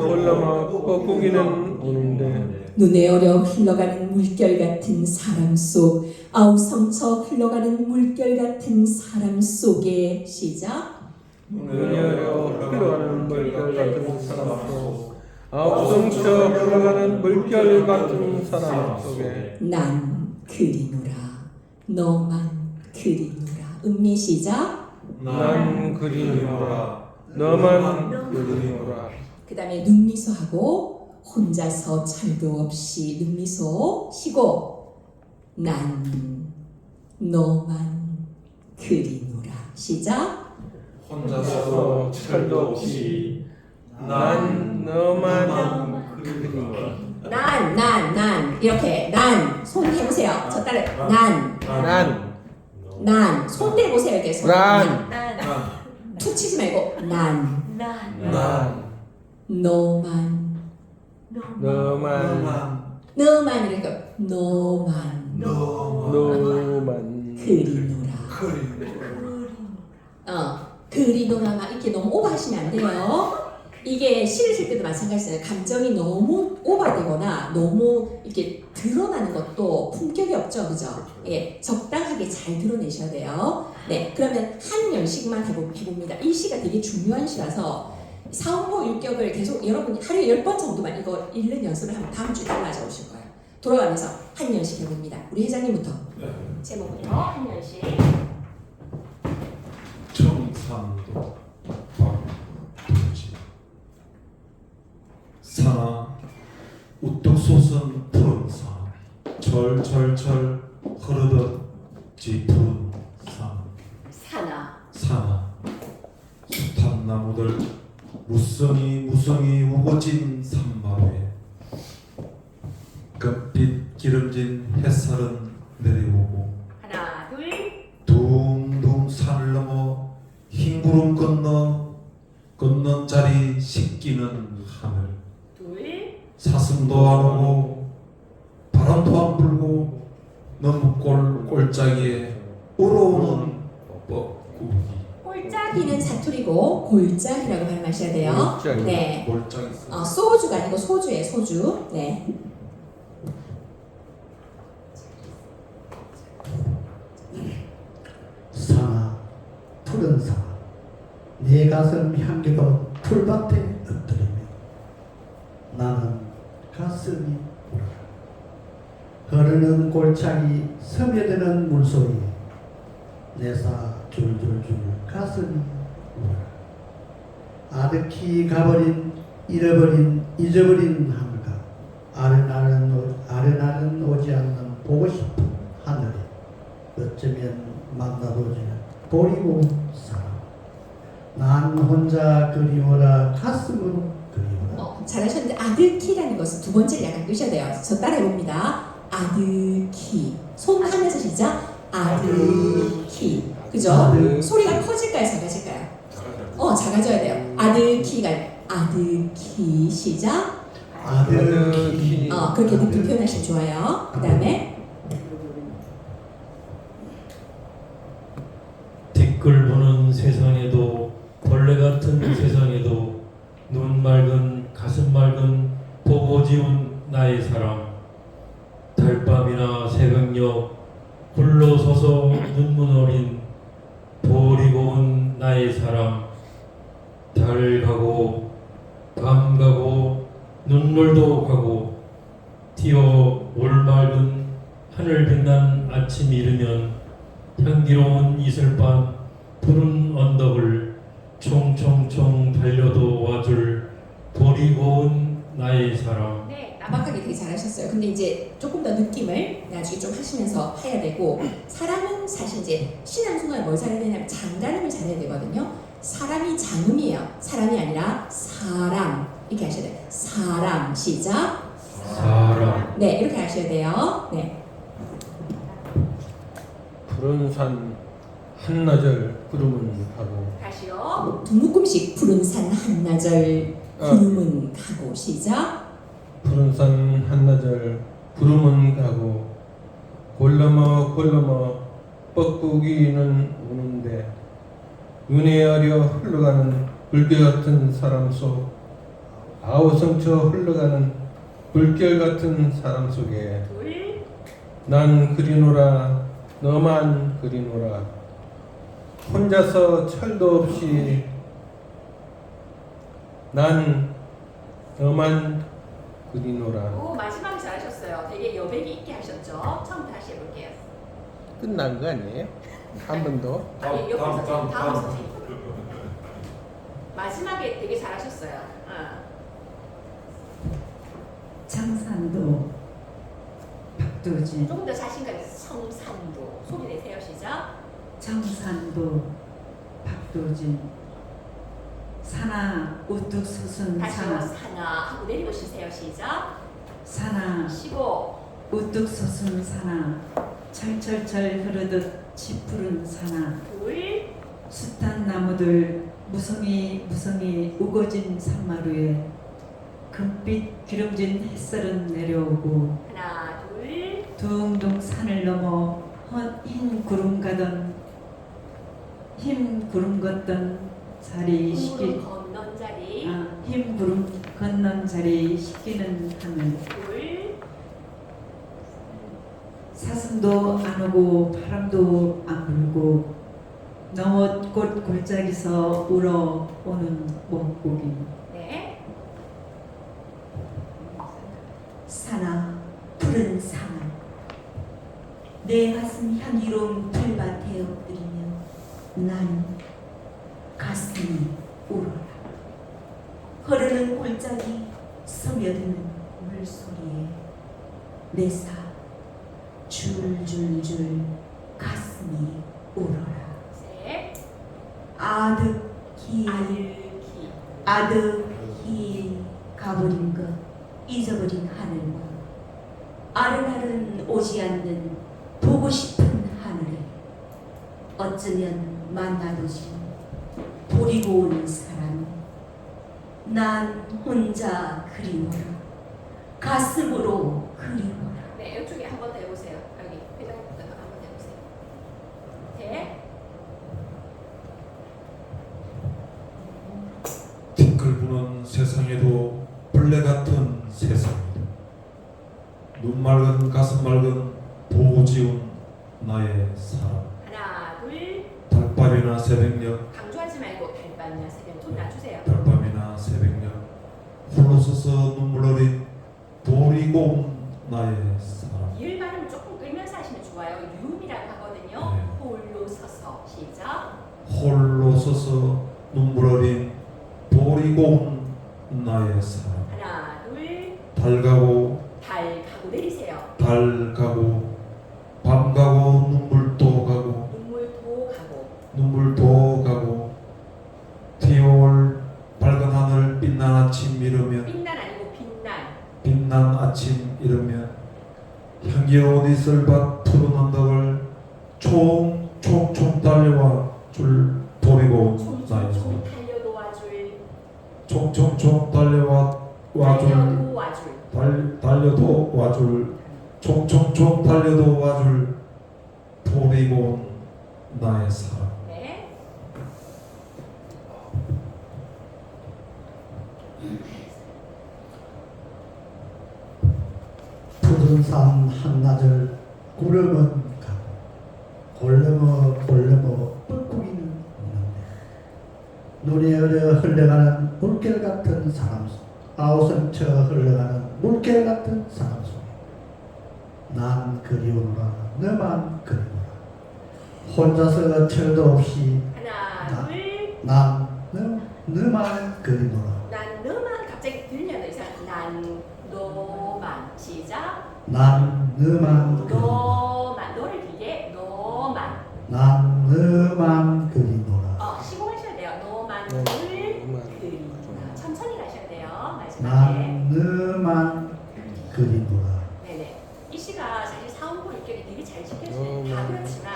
뻐꾸기는 오는데 눈에 어려 흘러가는 물결 같은 사람 속 아우성쳐 흘러가는 물결 같은 사람 속에. 시작. 눈이 어려 흘러가는 물결 같은 사람 속 아우성쳐 흘러가는 물결 같은 사람 속에 난 그리노라 너만 그리노라. 음미 시작. 난 그리노라 너만 그리노라. 그 다음에 눈미소하고 혼자서 철도 없이 눈미소 쉬고 난 너만 그리노라. 시작. 혼자서 철도 없이 난 너만 그리노라. 난 이렇게 난 손 해보세요. 저 따라 난 손 대보세요. 이렇게 손. 난. 툭 치지 말고 난 너만 이러니까 너만 그리노라. 그리노라만 이렇게 너무 오버하시면 안 돼요. 이게 시를 쓸 때도 마찬가지잖아요. 감정이 너무 오버되거나 너무 이렇게 드러나는 것도 품격이 없죠, 그죠? 예, 적당하게 잘 드러내셔야 돼요. 네, 그러면 한 연씩만 해봅니다. 이 시가 되게 중요한 시라서 4, 5, 6격을 계속 여러분이 하루에 10번 정도만 이거 읽는 연습을 하면 다음 주에 다 맞아오실 거예요. 돌아가면서 한 연씩 해봅니다. 우리 회장님부터. 제목은요, 한 연씩. 청산도 박도지 산하 우뚝 솟은 푸른 산 철철철 흐르듯 짙은 산하 숱한 나무들 무성이 우거진 산마루에 금빛 기름진 햇살은 내려오고 하나, 둘. 둥둥 산을 넘어 흰 구름 건넌 자리 씻기는 하늘 둘. 사슴도 안 오고 바람도 안 불고 너무 꼴짝이에 울어오는 뻐꾸기 꼴짝이는 사투리고 골짝이라고 발음하셔야 돼요. 골짝이. 네. 꼴짝이 소주가 아니고 소주예요, 소주. 네. 산하 푸른 산하 내 가슴 향기도 풀밭에 흩뜨리며 나는 가슴이 울어라. 흐르는 골짜기 스며드는 물소리에 내사 줄줄줄 가슴이 울어라. 아득히 가버린 잊어버린 하늘과 아른아른 오지 않는 보고 싶은 하늘에 어쩌면 만나보지는 버리고 살아. 난 혼자 그리워라 가슴으로 그리워라. 잘하셨는데 아득히라는 것은 두 번째를 약간 끄셔야 돼요. 저 따라해봅니다. 아득히. 손 하면서 시작. 아득히. 그죠? 아득. 소리가 커질까요? 작아질까요? 작아져야 돼요. 아득히가 아득히 시작. 아득히. 그렇게 느낌 표현하시면 좋아요. 그 다음에 댓글 보는 세상에도 벌레 같은 세상에도 눈 맑은 가슴 맑은 보호지운 나의 사랑 달밤이나 새벽녘 홀로 서서 눈물 어린 버리고 온 나의 사랑 달 가고 밤 가고 눈물도 가고 튀어 올맑은 하늘 빛난 아침 이르면 향기로운 이슬밤 푸른 언덕을 총총총 달려도 와줄 버리고 온 나의 사랑. 네, 나박하게 되게 잘하셨어요. 근데 이제 조금 더 느낌을 나중에 좀 하시면서 해야 되고, 사람은 사실 이제 신앙송을 뭘 잘해야 되냐면 장단음을 잘해야 되거든요. 사람이 장음이에요. 사람이 아니라 사람 이렇게 하셔야 돼요. 사람 시작. 사랑. 네, 이렇게 하셔야 돼요. 네, 푸른 산 한나절 구름은 가고 다시요. 두 묶음씩 푸른 산 한나절 구름은 가고 시작. 푸른 산 한나절 구름은 가고 골넘어 뻐꾸기는 우는데 눈에 어려 흘러가는 물결 같은 사람 속 아우성쳐 흘러가는 물결 같은 사람 속에 둘, 난 그리노라 너만 그리노라 혼자서 철도 없이 난 너만 그리노라. 오, 마지막에 잘하셨어요. 되게 여백이 있게 하셨죠. 처음부터 다시 해볼게요. 끝난 거 아니에요? 한 번 더? 아니, 옆에 선생님, 다음 선생님. 마지막에 되게 잘하셨어요. 장산도 박도진 조금 더 자신감 있어. 성산도 소리 내세요. 시작. 정산도 박도진 산하 우뚝 솟은 다시요. 산하 하나 하고 내리고 쉬세요. 시작. 산하 쉬고 우뚝 솟은 산하 철철철 흐르듯 짙푸른 산하 둘, 숱한 나무들 무성히 우거진 산마루에 금빛 기름진 햇살은 내려오고 하나, 둘, 둥둥 산을 넘어 흰 구름 걷던 자리 구름 건넌 자리. 흰 구름 건넌 자리 식기는 하늘 둘, 사슴도 안 오고 바람도 안 불고 너뭇꽃 골짜기서 울어오는 몸고기 네. 산아 푸른 산아 내 가슴 향기로운 풀밭에 엎드리며 난 가슴이 울어라. 흐르는 골짜기 스며드는 물소리에 내사 줄줄줄 가슴이 울어라. 셋. 아득히 아들기. 아득히 가버린 것 잊어버린 하늘과 아른아른 오지 않는 보고 싶은 하늘에 어쩌면 만나보지 버리고 온 사람 난 혼자 그리워라. 가슴으로 그리워라. 네, 이쪽에 한 번 더 해보세요. 여기 회장님부터 한번 해보세요. 네. 티끌 부는 세상에도 벌레 같은 세상이다. 눈 맑은 가슴 맑은 보고 지운 나의 사랑. 하나, 둘. 달밤이나 새벽녘 강조하지 말고 달밤이나 새벽 톤 낮추세요. 달밤이나 새벽녘 홀로 서서 눈물 어린 버리고 온 나의 사랑. 이을 발음 조금 끌면서 하시면 좋아요. 유음이라고 하거든요. 네. 홀로 서서 시작. 홀로 서서 눈물 어린 버리고 온 나의 사랑. 하나, 둘. 달 가고 달 가고 내리세요. 달 가고 밤 가고 눈물도 가고 눈물도 가고. 눈물도 가고 티올 밝은 하늘 빛난 아침 이르면 빛난 아니고 빛난. 빛난 아침 이르면 향기로운 이슬밭 푸른 언덕을 총총총 달려와 줄 버리고 온 나의 총총총 달려도 와줄. 총총총 달려와 와줄 달려도 와줄. 달려도 와줄 총총총 달려도 와줄 버리고 온 나의 사랑. 네. 산 한낮을 구름은 가고 골르머 뿔꾸기는 없는데 눈이 어려 흘러가는 물결 같은 사람 속 아우성쳐 흘러가는 물결 같은 사람 속에 난 그리우노라 너만 그리우노라 혼자서 철도 없이 하나, 둘. 난 너만 그리노라 난 너만 갑자기 들면 이상 난 너만 시작. 난 너만 그리노라 너만 너를 길게 너만. 난 너만 그리노라 시공하셔야 돼요. 너만을 그리노라. 천천히 가셔야 돼요. 마지막에. 난 너만 그리노라 네네. 이 시가 사실 사음고 입결이 되게 잘 지켜주는 다 그렇지만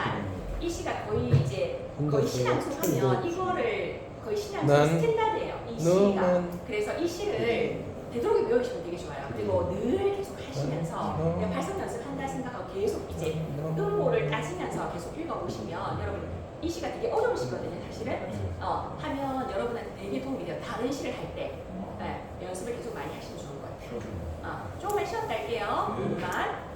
이 시가 거의 이제 거의 신앙 속하면 이거를 거의 신앙 속 난 스탠다드예요. 이 시가. 그래서 이 시를 되도록이면 외우시면 되게 좋아요. 그리고 늘 계속 하시면서 그냥 발성 연습한다 생각하고 계속 이제 음모를 따지면서 계속 읽어보시면 여러분 이 시가 되게 어려운 시거든요. 사실은 하면 여러분한테 되게 도움이 돼요. 다른 시를 할 때 연습을 계속 많이 하시면 좋을 것 같아요. 조금만 쉬었다 할게요. 조금만.